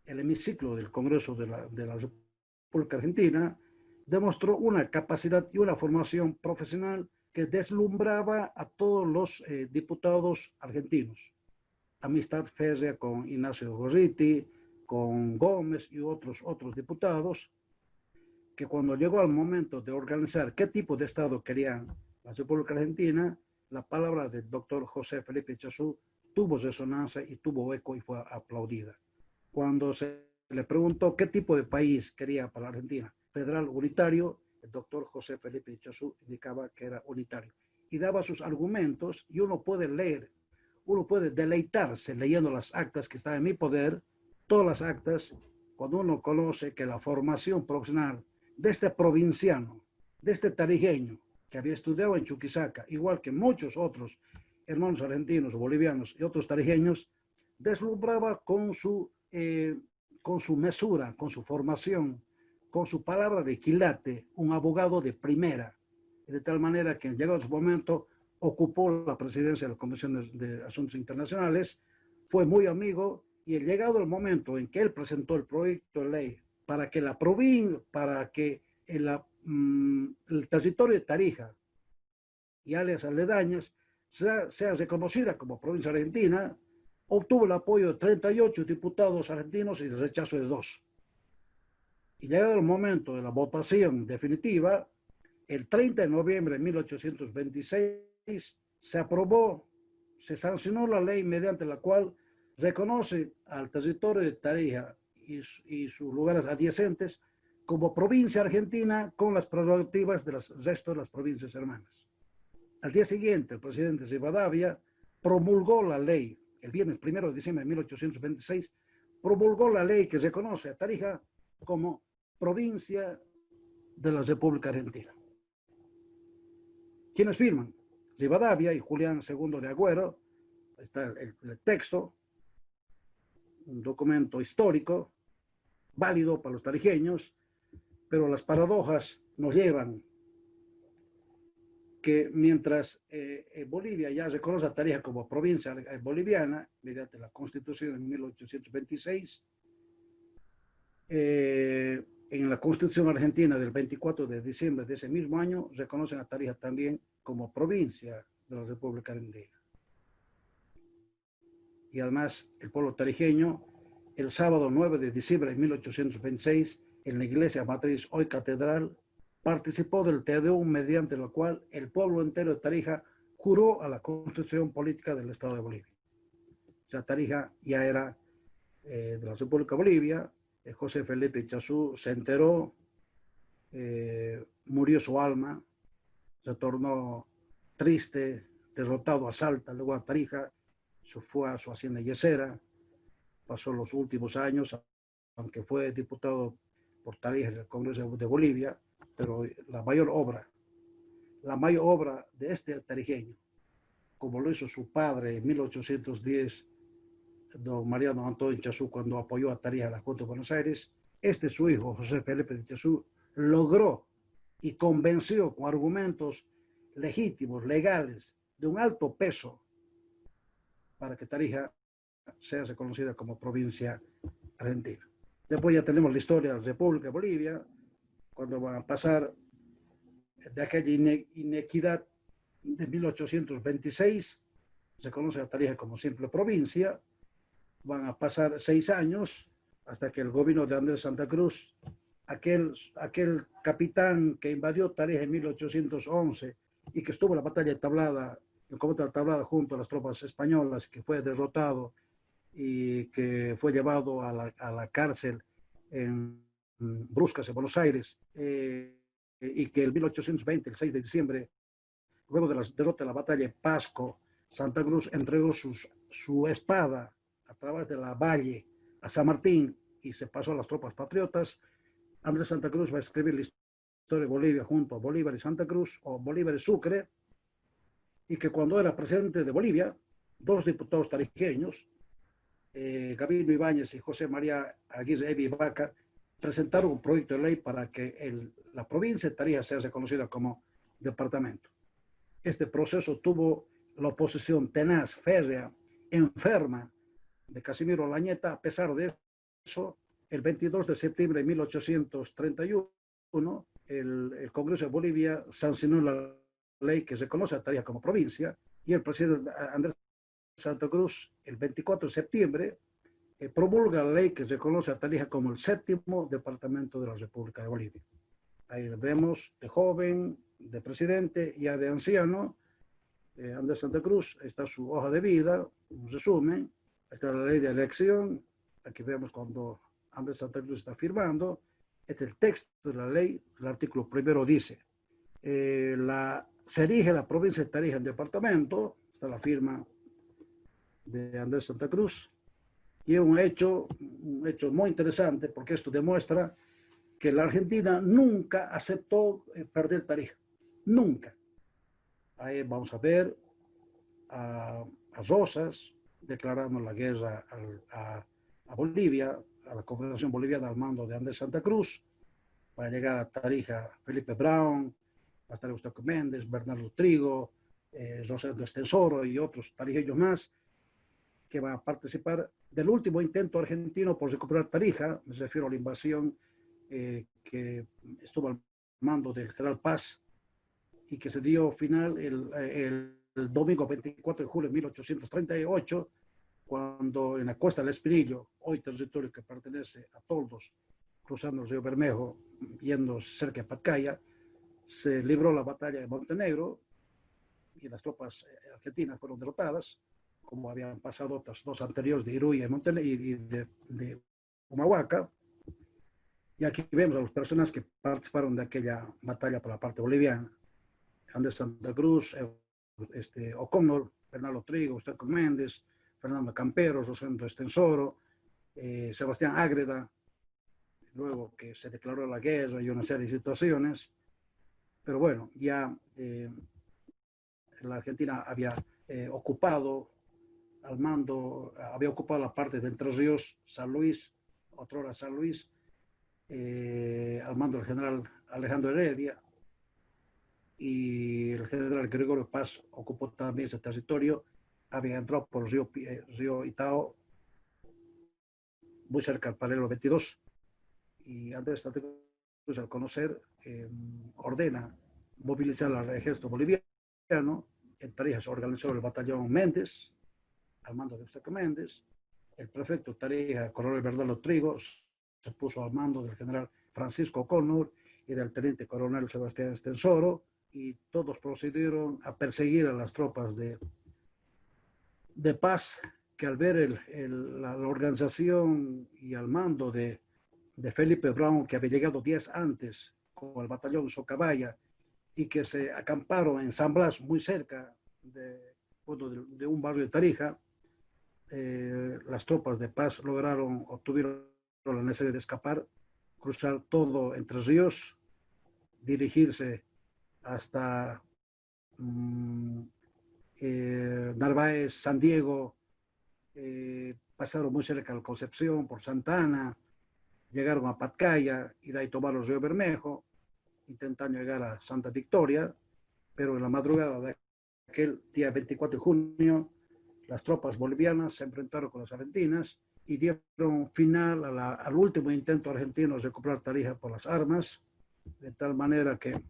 el hemiciclo del Congreso de la República Argentina, demostró una capacidad y una formación profesional que deslumbraba a todos los diputados argentinos. Amistad férrea con Ignacio Gorriti, con Gómez y otros diputados, que cuando llegó al momento de organizar qué tipo de Estado querían la República Argentina, la palabra del doctor José Felipe Ichazú tuvo resonancia y tuvo eco y fue aplaudida. Cuando se le preguntó qué tipo de país quería para la Argentina, federal unitario, el doctor José Felipe Ichazú indicaba que era unitario. Y daba sus argumentos, y uno puede leer, uno puede deleitarse leyendo las actas que están en mi poder, todas las actas, cuando uno conoce que la formación profesional de este provinciano, de este tarijeño, que había estudiado en Chuquisaca, igual que muchos otros hermanos argentinos, bolivianos y otros tarijeños, deslumbraba con su mesura, con su formación, con su palabra de quilate, un abogado de primera, de tal manera que llegado su momento ocupó la presidencia de la Comisión de Asuntos Internacionales, fue muy amigo, y llegado el momento en que él presentó el proyecto de ley para que la provincia, para que el territorio de Tarija y áreas aledañas sea reconocida como provincia argentina, obtuvo el apoyo de 38 diputados argentinos y el rechazo de 2. Y llegado el momento de la votación definitiva, el 30 de noviembre de 1826 se aprobó, se sancionó la ley mediante la cual reconoce al territorio de Tarija y sus lugares adyacentes como provincia argentina con las prerrogativas del resto de las provincias hermanas. Al día siguiente, el presidente Rivadavia promulgó la ley, el viernes 1 de diciembre de 1826, promulgó la ley que reconoce a Tarija como provincia de la República Argentina. ¿Quiénes firman? Rivadavia y Julián II de Agüero. Está el texto, un documento histórico, válido para los tarijeños, pero las paradojas nos llevan que mientras Bolivia ya reconoce a Tarija como provincia boliviana, mediante la Constitución de 1826, en la Constitución argentina del 24 de diciembre de ese mismo año, reconocen a Tarija también como provincia de la República Argentina. Y además, el pueblo tarijeño, el sábado 9 de diciembre de 1826, en la iglesia matriz, hoy catedral, participó del Te Deum, mediante lo cual el pueblo entero de Tarija juró a la constitución política del Estado de Bolivia. O sea, Tarija ya era de la República de Bolivia. José Felipe Ichazú se enteró, murió su alma, se tornó triste, derrotado a Salta, luego a Tarija, se fue a su hacienda yesera, pasó los últimos años, aunque fue diputado por Tarija en el Congreso de Bolivia, pero la mayor obra de este tarijeño, como lo hizo su padre en 1810, don Mariano Antonio Ichazú, cuando apoyó a Tarija en la Junta de Buenos Aires, su hijo, José Felipe de Ichazú, logró y convenció con argumentos legítimos, legales, de un alto peso, para que Tarija sea reconocida como provincia argentina. Después ya tenemos la historia de la República de Bolivia, cuando van a pasar de aquella inequidad de 1826, se conoce a Tarija como simple provincia. Van a pasar 6 años hasta que el gobierno de Andrés Santa Cruz, aquel capitán que invadió Tarija en 1811 y que estuvo en la batalla de Tablada, en combate de Tablada junto a las tropas españolas, que fue derrotado y que fue llevado a la cárcel en Bruscas, en Buenos Aires, y que en 1820, el 6 de diciembre, luego de la derrota de la batalla de Pasco, Santa Cruz entregó su espada a través de la valle a San Martín y se pasó a las tropas patriotas, Andrés Santa Cruz va a escribir la historia de Bolivia junto a Bolívar y Santa Cruz, o Bolívar y Sucre, y que cuando era presidente de Bolivia, dos diputados tarijeños, Gabino Ibáñez y José María Aguirre Evi Vaca, presentaron un proyecto de ley para que la provincia de Tarija sea reconocida como departamento. Este proceso tuvo la oposición tenaz, férrea, enferma de Casimiro Olañeta. A pesar de eso, el 22 de septiembre de 1831, el Congreso de Bolivia sancionó la ley que reconoce a Tarija como provincia, y el presidente Andrés Santa Cruz, el 24 de septiembre, promulga la ley que reconoce a Tarija como el séptimo departamento de la República de Bolivia. Ahí vemos de joven, de presidente, ya de anciano, Andrés Santa Cruz. Está su hoja de vida, un resumen. Está la ley de elección. Aquí vemos cuando Andrés Santa Cruz está firmando. Este es el texto de la ley. El artículo primero dice, se erige la provincia de Tarija en departamento. Está la firma de Andrés Santa Cruz. Y es un hecho muy interesante, porque esto demuestra que la Argentina nunca aceptó perder Tarija. Nunca. Ahí vamos a ver a Rosas declarando la guerra a Bolivia, a la Confederación Boliviana al mando de Andrés Santa Cruz, para llegar a Tarija Felipe Brown, va a estar Gustavo Méndez, Bernardo Trigo, Rosendo Estensoro y otros tarijeños más, que van a participar del último intento argentino por recuperar Tarija. Me refiero a la invasión que estuvo al mando del general Paz y que se dio final el domingo 24 de julio de 1838, cuando en la Cuesta del Espinillo, hoy territorio que pertenece a Toldos, cruzando el río Bermejo, yendo cerca de Pacaya, se libró la batalla de Montenegro y las tropas argentinas fueron derrotadas, como habían pasado otras dos anteriores de Iruya y Montenegro y de Humahuaca. Y aquí vemos a las personas que participaron de aquella batalla por la parte boliviana: Andrés Santa Cruz, O'Connor, Bernardo Trigo, Gustavo Méndez, Fernando Campero, Rosendo Estensoro, Sebastián Ágreda, luego que se declaró la guerra y una serie de situaciones. Pero bueno, ya la Argentina había ocupado al mando, había ocupado la parte de Entre Ríos, San Luis, otrora San Luis, al mando del general Alejandro Heredia, y el general Gregorio Paz ocupó también ese territorio. Había entrado por el río Itao, muy cerca del paralelo 22, y Andrés Santa Cruz, al conocer, ordena movilizar al ejército boliviano. En Tarija se organizó el batallón Méndez, al mando de Gustavo Méndez. El prefecto de Tarija, coronel Bernardo Trigo, se puso al mando del general Francisco O'Connor y del teniente coronel Sebastián Estensoro, y todos procedieron a perseguir a las tropas de Paz, que al ver la organización y al mando de Felipe Brown, que había llegado días antes con el batallón Socabaya, y que se acamparon en San Blas, muy cerca de un barrio de Tarija, las tropas de Paz obtuvieron la necesidad de escapar, cruzar todo Entre Ríos, dirigirse hasta Narváez, San Diego, pasaron muy cerca de Concepción, por Santa Ana, llegaron a Pacaya y de ahí tomaron el río Bermejo, intentando llegar a Santa Victoria, pero en la madrugada de aquel día 24 de junio, las tropas bolivianas se enfrentaron con las argentinas y dieron final al último intento argentino de recuperar Tarija por las armas, de tal manera que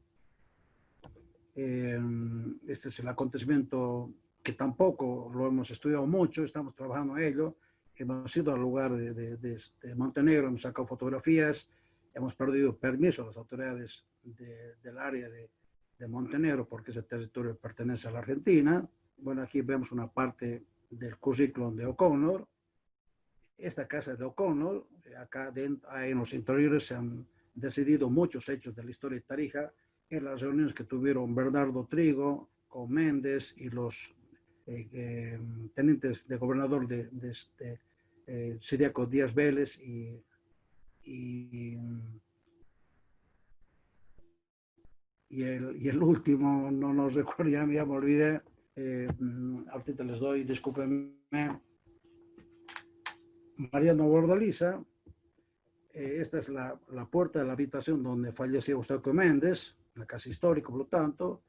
este es el acontecimiento que tampoco lo hemos estudiado mucho, estamos trabajando en ello. Hemos ido al lugar de Montenegro, hemos sacado fotografías, hemos perdido permiso a las autoridades del área de Montenegro, porque ese territorio pertenece a la Argentina. Bueno, aquí vemos una parte del currículum de O'Connor. Esta casa de O'Connor, acá en los interiores se han decidido muchos hechos de la historia de Tarija en las reuniones que tuvieron Bernardo Trigo con Méndez y los tenientes de gobernador Ciriaco Díaz Vélez y el último, no recuerdo, ya me olvidé. Ahorita les doy, discúlpenme. Mariano Bordaliza. Esta es la puerta de la habitación donde falleció Eustabio Méndez, la casa histórica, por lo tanto.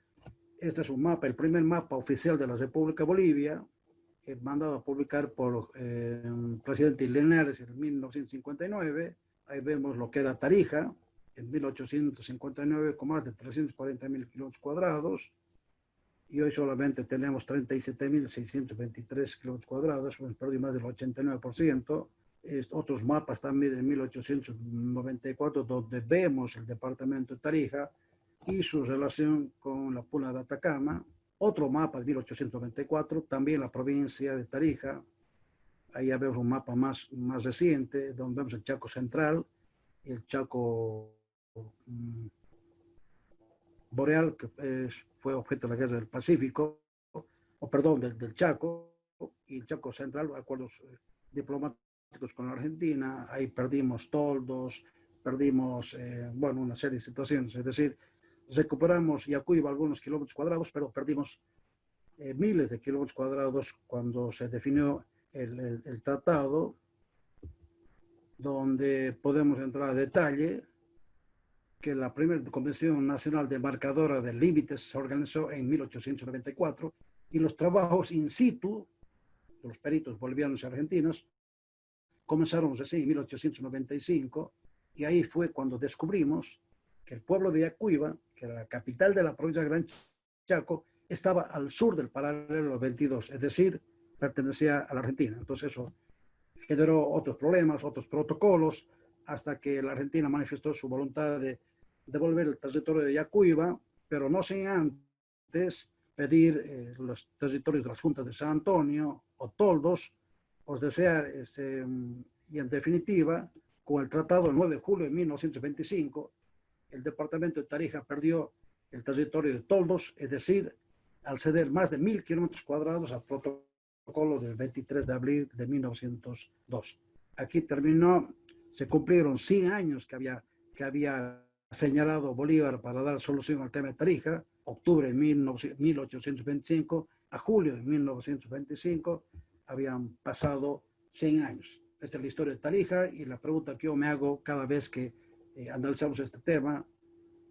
Este es un mapa, el primer mapa oficial de la República de Bolivia, mandado a publicar por el presidente Linares en 1959. Ahí vemos lo que era Tarija, en 1859, con más de 340.000 kilómetros cuadrados. Y hoy solamente tenemos 37.623 kilómetros cuadrados, hemos perdido más del 89%. Otros mapas también de 1894, donde vemos el departamento de Tarija y su relación con la Puna de Atacama. Otro mapa de 1894, también la provincia de Tarija. Ahí ya vemos un mapa más reciente, donde vemos el Chaco Central, el Chaco Boreal, que fue objeto de la Guerra del Pacífico, del Chaco, y el Chaco Central, acuerdos diplomáticos con la Argentina. Ahí perdimos toldos, perdimos, una serie de situaciones. Es decir, recuperamos Yacuiba algunos kilómetros cuadrados, pero perdimos miles de kilómetros cuadrados cuando se definió el tratado, donde podemos entrar a detalle que la primera Convención Nacional Demarcadora de Límites se organizó en 1894 y los trabajos in situ de los peritos bolivianos y argentinos comenzaron recién en 1895, y ahí fue cuando descubrimos que el pueblo de Yacuiba, que era la capital de la provincia de Gran Chaco, estaba al sur del paralelo 22, es decir, pertenecía a la Argentina. Entonces eso generó otros problemas, otros protocolos, hasta que la Argentina manifestó su voluntad de devolver el territorio de Yacuiba, pero no sin antes pedir los territorios de las juntas de San Antonio o toldos, os desear, y en definitiva, con el tratado del 9 de julio de 1925, el departamento de Tarija perdió el territorio de toldos, es decir, al ceder más de 1.000 kilómetros cuadrados al protocolo del 23 de abril de 1902. Aquí terminó, se cumplieron 100 años que había señalado Bolívar para dar solución al tema de Tarija, octubre de 1825 a julio de 1925, habían pasado 100 años. Esta es la historia de Tarija, y la pregunta que yo me hago cada vez que analizamos este tema: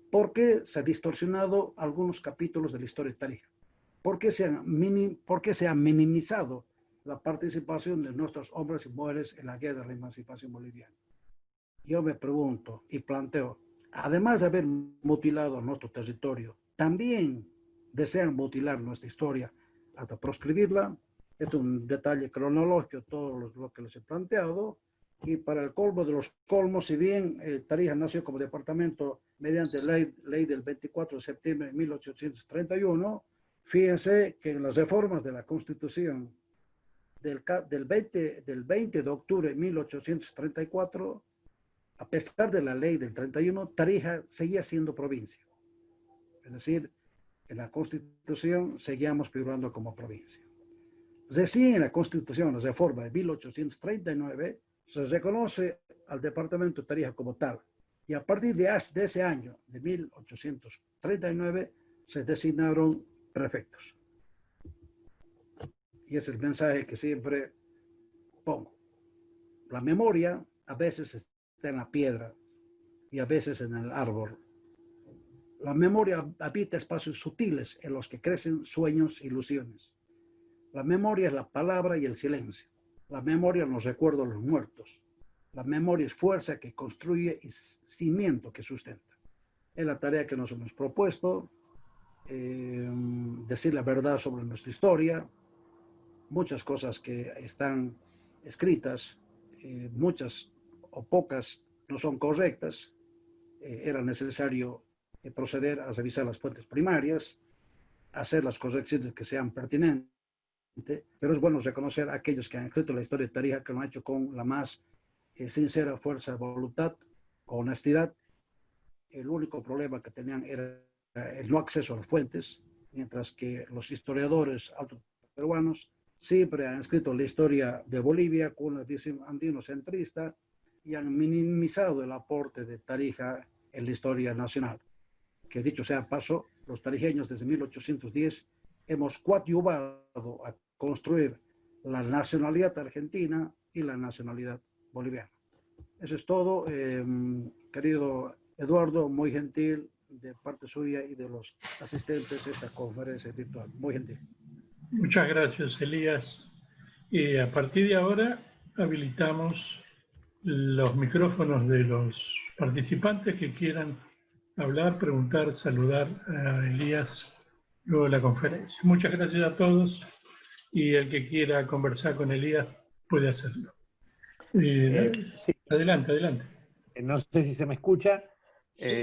¿por qué se han distorsionado algunos capítulos de la historia de Tarija? ¿Por qué se ha minimizado la participación de nuestros hombres y mujeres en la guerra de la emancipación boliviana? Yo me pregunto y planteo, además de haber mutilado nuestro territorio, ¿también desean mutilar nuestra historia hasta proscribirla? Esto es un detalle cronológico, todo lo que les he planteado. Y para el colmo de los colmos, si bien Tarija nació como departamento mediante ley del 24 de septiembre de 1831, fíjense que en las reformas de la Constitución del 20 de octubre de 1834, a pesar de la ley del 31, Tarija seguía siendo provincia. Es decir, en la Constitución seguíamos figurando como provincia. Recién en la Constitución, la reforma de 1839, se reconoce al departamento de Tarija como tal. Y a partir de ese año, de 1839, se designaron prefectos. Y es el mensaje que siempre pongo. La memoria a veces está en la piedra y a veces en el árbol. La memoria habita espacios sutiles en los que crecen sueños e ilusiones. La memoria es la palabra y el silencio. La memoria nos recuerda a los muertos. La memoria es fuerza que construye y cimiento que sustenta. Es la tarea que nos hemos propuesto, decir la verdad sobre nuestra historia. Muchas cosas que están escritas, muchas o pocas no son correctas. Era necesario proceder a revisar las fuentes primarias, hacer las correcciones que sean pertinentes, pero es bueno reconocer a aquellos que han escrito la historia de Tarija, que lo han hecho con la más sincera fuerza de voluntad, con honestidad. El único problema que tenían era el no acceso a las fuentes, mientras que los historiadores alto peruanos siempre han escrito la historia de Bolivia con una visión andinocentrista y han minimizado el aporte de Tarija en la historia nacional. Que dicho sea paso, los tarijeños desde 1810 hemos coadyuvado a construir la nacionalidad argentina y la nacionalidad boliviana. Eso es todo, querido Eduardo, muy gentil de parte suya y de los asistentes a esta conferencia virtual. Muy gentil. Muchas gracias, Elías. Y a partir de ahora habilitamos los micrófonos de los participantes que quieran hablar, preguntar, saludar a Elías luego de la conferencia. Muchas gracias a todos y el que quiera conversar con Elías puede hacerlo. Sí. Adelante, adelante. No sé si se me escucha. Sí,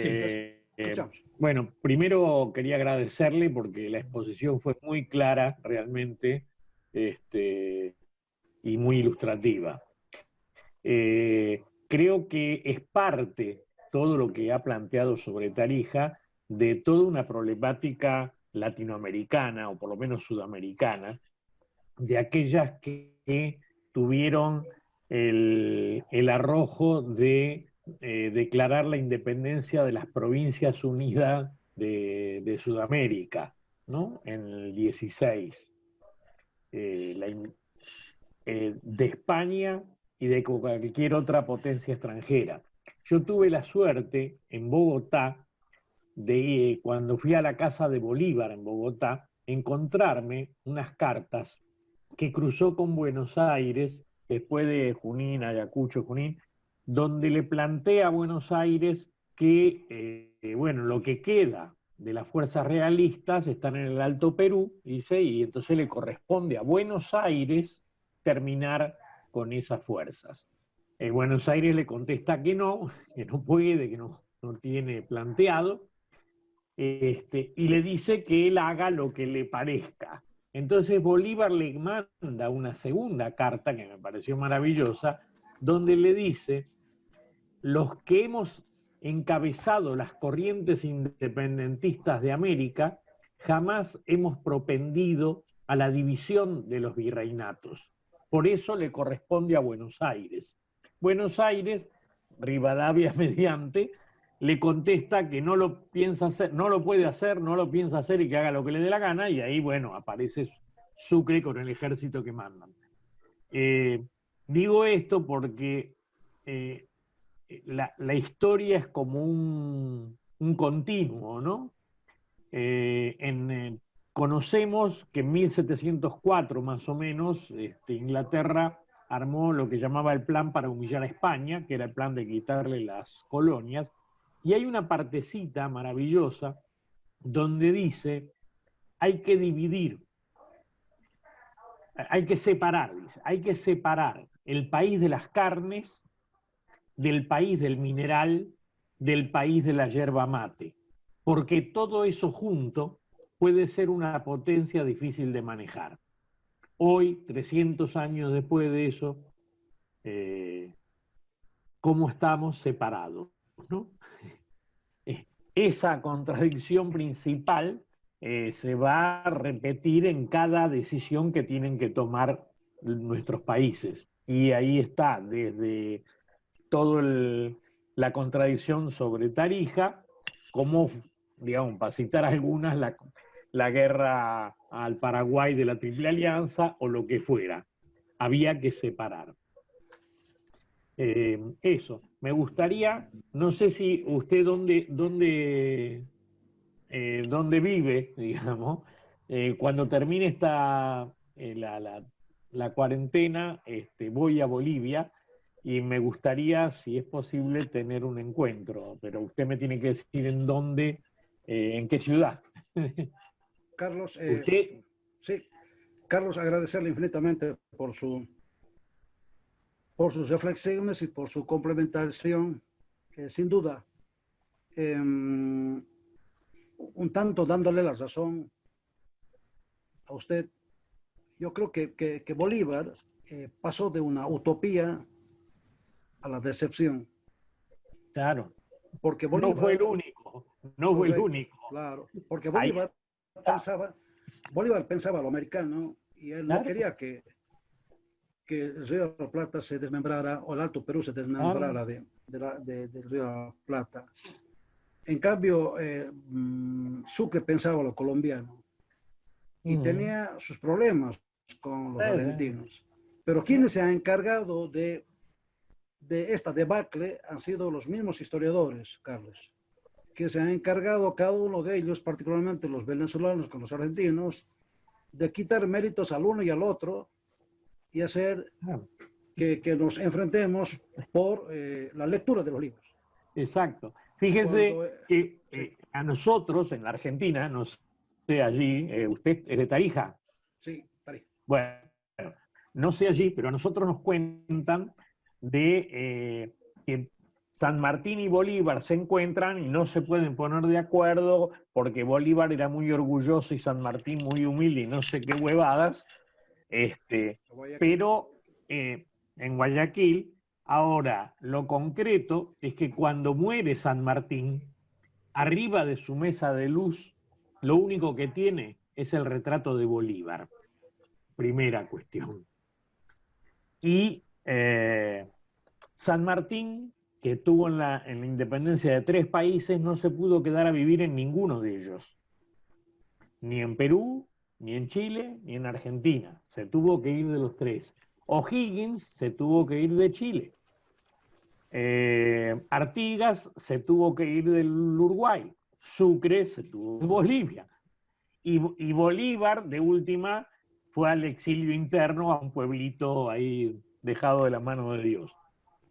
escuchamos. Bueno, primero quería agradecerle porque la exposición fue muy clara realmente y muy ilustrativa. Creo que es parte, todo lo que ha planteado sobre Tarija, de toda una problemática latinoamericana, o por lo menos sudamericana, de aquellas que tuvieron el arrojo de declarar la independencia de las Provincias Unidas de Sudamérica, ¿no? En el 16. De España y de cualquier otra potencia extranjera. Yo tuve la suerte en Bogotá, de cuando fui a la casa de Bolívar en Bogotá, encontrarme unas cartas que cruzó con Buenos Aires, después de Junín, Ayacucho, Junín, donde le plantea a Buenos Aires que, bueno, lo que queda de las fuerzas realistas están en el Alto Perú, dice, y entonces le corresponde a Buenos Aires terminar con esas fuerzas. Buenos Aires le contesta que no puede, que no tiene planteado, y le dice que él haga lo que le parezca. Entonces Bolívar le manda una segunda carta que me pareció maravillosa, donde le dice: los que hemos encabezado las corrientes independentistas de América jamás hemos propendido a la división de los virreinatos. Por eso le corresponde a Buenos Aires. Buenos Aires, Rivadavia mediante, le contesta que no lo piensa hacer, no lo puede hacer, no lo piensa hacer y que haga lo que le dé la gana, y ahí, bueno, aparece Sucre con el ejército que mandan. Digo esto porque la historia es como un continuo, ¿no? Conocemos que en 1704 más o menos Inglaterra armó lo que llamaba el plan para humillar a España, que era el plan de quitarle las colonias, y hay una partecita maravillosa donde dice: hay que dividir, hay que separar, dice, hay que separar el país de las carnes del país del mineral, del país de la yerba mate, porque todo eso junto puede ser una potencia difícil de manejar. Hoy, 300 años después de eso, ¿cómo estamos separados, ¿no? Esa contradicción principal se va a repetir en cada decisión que tienen que tomar nuestros países. Y ahí está, desde toda la contradicción sobre Tarija, como, digamos, para citar algunas, la guerra al Paraguay de la Triple Alianza o lo que fuera. Había que separar. Eso. Me gustaría, no sé si usted dónde vive, digamos, cuando termine la cuarentena, voy a Bolivia y me gustaría, si es posible, tener un encuentro, pero usted me tiene que decir en dónde, en qué ciudad. Carlos, ¿Usted? sí, Carlos, agradecerle infinitamente por sus reflexiones y por su complementación, sin duda, un tanto dándole la razón a usted. Yo creo que Bolívar pasó de una utopía a la decepción. Claro. Porque Bolívar, no fue el único, no fue el único. Claro, porque Bolívar pensaba lo americano y él no Claro. quería que el Río de la Plata se desmembrara o el Alto Perú se desmembrara del Río de la Plata. En cambio, Sucre pensaba lo colombiano y tenía sus problemas con los argentinos. Pero quienes se han encargado de esta debacle han sido los mismos historiadores, Carlos, que se han encargado cada uno de ellos, particularmente los venezolanos con los argentinos, de quitar méritos al uno y al otro y hacer que nos enfrentemos por la lectura de los libros. Exacto. Fíjese que sí. a nosotros en la Argentina, no sé allí, usted es de Tarija. Sí, Tarija. Bueno, no sé allí, pero a nosotros nos cuentan de que San Martín y Bolívar se encuentran y no se pueden poner de acuerdo porque Bolívar era muy orgulloso y San Martín muy humilde y no sé qué huevadas. Pero en Guayaquil, ahora lo concreto es que cuando muere San Martín, arriba de su mesa de luz, lo único que tiene es el retrato de Bolívar. Primera cuestión. Y San Martín, que estuvo en la independencia de 3 países, no se pudo quedar a vivir en ninguno de ellos. Ni en Perú, ni en Chile, ni en Argentina. Se tuvo que ir de los 3. O'Higgins se tuvo que ir de Chile. Artigas se tuvo que ir del Uruguay. Sucre se tuvo de Bolivia. Y Bolívar, de última, fue al exilio interno a un pueblito ahí dejado de la mano de Dios.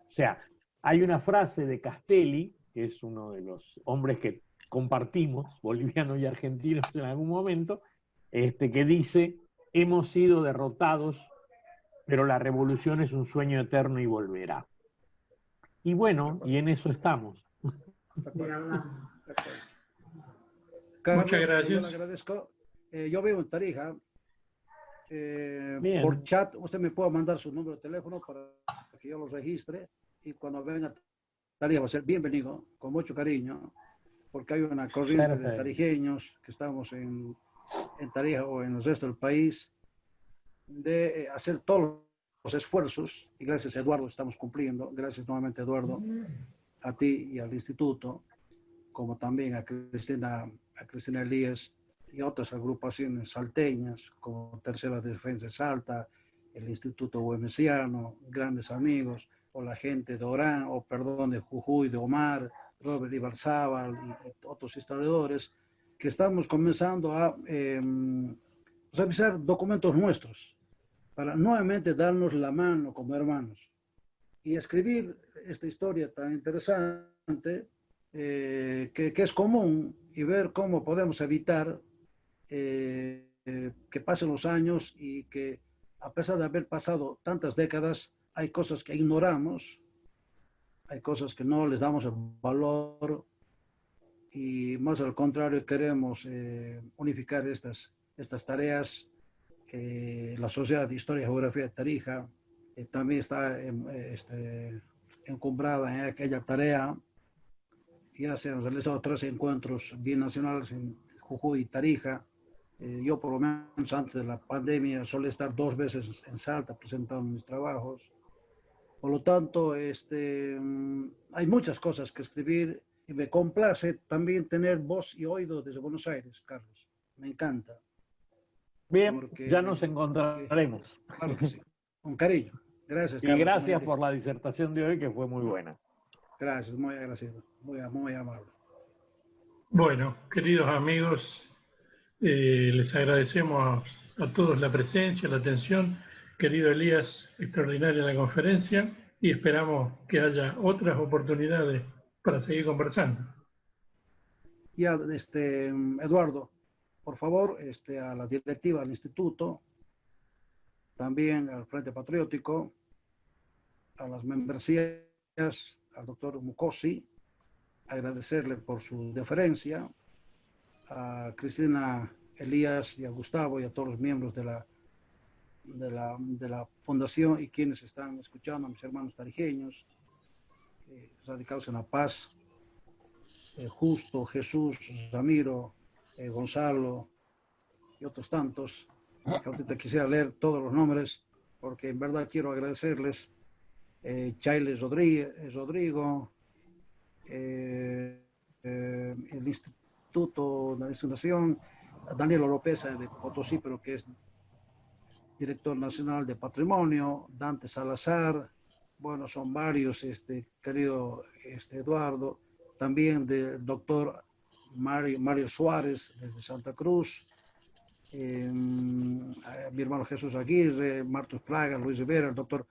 O sea, hay una frase de Castelli, que es uno de los hombres que compartimos, bolivianos y argentinos en algún momento, que dice, hemos sido derrotados, pero la revolución es un sueño eterno y volverá. Y bueno, y en eso estamos. Carlos, muchas gracias. yo le agradezco. Yo vivo en Tarija. Por chat, usted me puede mandar su número de teléfono para que yo lo registre y cuando venga a Tarija va a ser bienvenido, con mucho cariño, porque hay una corriente de tarijeños que estamos en Tarija o en el resto del país de hacer todos los esfuerzos, y gracias a Eduardo estamos cumpliendo. Gracias nuevamente, Eduardo, a ti y al instituto, como también a Cristina Elías y otras agrupaciones salteñas, como Tercera Defensa de Salta, el Instituto Güemesiano, grandes amigos, o la gente de Orán, o perdón, de Jujuy, de Omar, Robert Ibarzábal y otros historiadores, que estamos comenzando a revisar documentos nuestros, para nuevamente darnos la mano como hermanos y escribir esta historia tan interesante que es común, y ver cómo podemos evitar que pasen los años y que a pesar de haber pasado tantas décadas, hay cosas que ignoramos, hay cosas que no les damos el valor y más al contrario queremos unificar estas tareas. La Sociedad de Historia y Geografía de Tarija también está encumbrada en aquella tarea. Ya se han realizado 3 encuentros binacionales en Jujuy y Tarija. Yo por lo menos antes de la pandemia solía estar 2 veces en Salta presentando mis trabajos. Por lo tanto, hay muchas cosas que escribir y me complace también tener voz y oído desde Buenos Aires, Carlos. Me encanta. Bien, ya nos encontraremos. Claro que sí. Con cariño. Gracias, Y Carlos. gracias por la disertación de hoy, que fue muy buena. Gracias, muy agradecido. Muy amable. Bueno, queridos amigos, les agradecemos a todos la presencia, la atención. Querido Elías, extraordinaria la conferencia y esperamos que haya otras oportunidades para seguir conversando. Ya, Eduardo, por favor, a la directiva del instituto, también al Frente Patriótico, a las membresías, al doctor Mucosi, agradecerle por su deferencia, a Cristina Elías y a Gustavo y a todos los miembros de la fundación y quienes están escuchando, a mis hermanos tarijeños, radicados en La Paz, Justo, Jesús, Ramiro, Gonzalo y otros tantos. Ahorita quisiera leer todos los nombres, porque en verdad quiero agradecerles. Chailes Rodrigo, el Instituto de Nación, Daniel Oropesa de Potosí, pero que es director nacional de Patrimonio, Dante Salazar, bueno, son varios, querido Eduardo, también del doctor Mario Suárez de Santa Cruz, mi hermano Jesús Aguirre, Martos Plaga, Luis Rivera, el doctor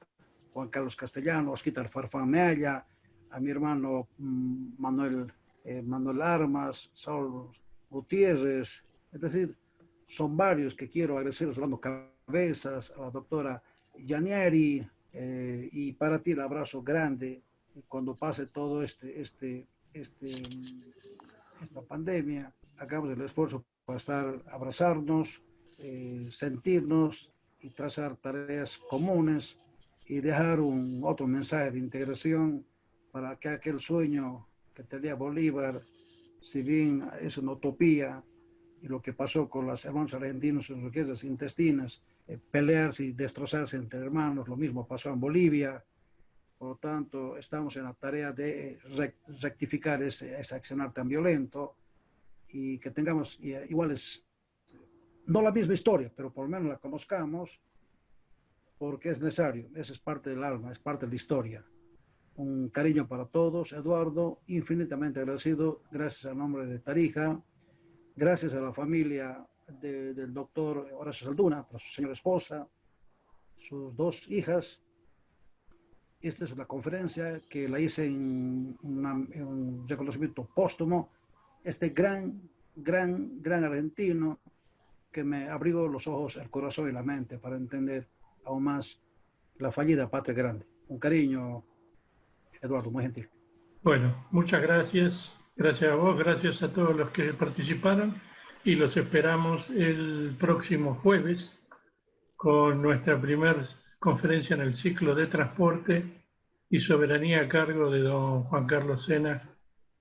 Juan Carlos Castellano, Osquitar Farfán Mealla, a mi hermano Manuel Armas, Saúl Gutiérrez, es decir, son varios que quiero agradecer, Orlando Cabezas, a la doctora Yanieri, y para ti el abrazo grande cuando pase todo esta pandemia, hagamos el esfuerzo para abrazarnos, sentirnos y trazar tareas comunes y dejar otro mensaje de integración para que aquel sueño que tenía Bolívar, si bien es una utopía, y lo que pasó con los hermanos argentinos en sus riquezas intestinas, pelearse y destrozarse entre hermanos, lo mismo pasó en Bolivia. Por lo tanto, estamos en la tarea de rectificar ese accionar tan violento y que tengamos iguales, no la misma historia, pero por lo menos la conozcamos, porque es necesario, esa es parte del alma, es parte de la historia. Un cariño para todos, Eduardo, infinitamente agradecido, gracias al nombre de Tarija, gracias a la familia del doctor Horacio Salduna, a su señora esposa, sus 2 hijas. Esta es la conferencia que la hice en un reconocimiento póstumo, gran argentino que me abrió los ojos, el corazón y la mente para entender aún más la fallida patria grande. Un cariño, Eduardo, muy gentil. Bueno, muchas gracias. Gracias a vos, gracias a todos los que participaron y los esperamos el próximo jueves con nuestra primera conferencia en el ciclo de transporte y soberanía a cargo de don Juan Carlos Sena,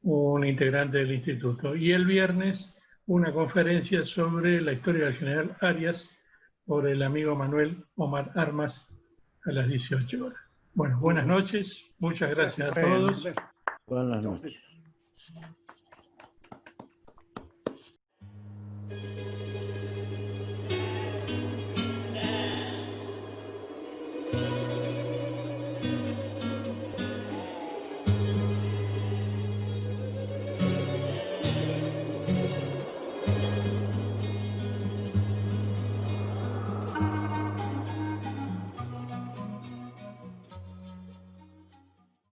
un integrante del instituto. Y el viernes una conferencia sobre la historia del general Arias por el amigo Manuel Omar Armas a las 18 horas. Bueno, buenas noches, muchas gracias a todos. Buenas noches.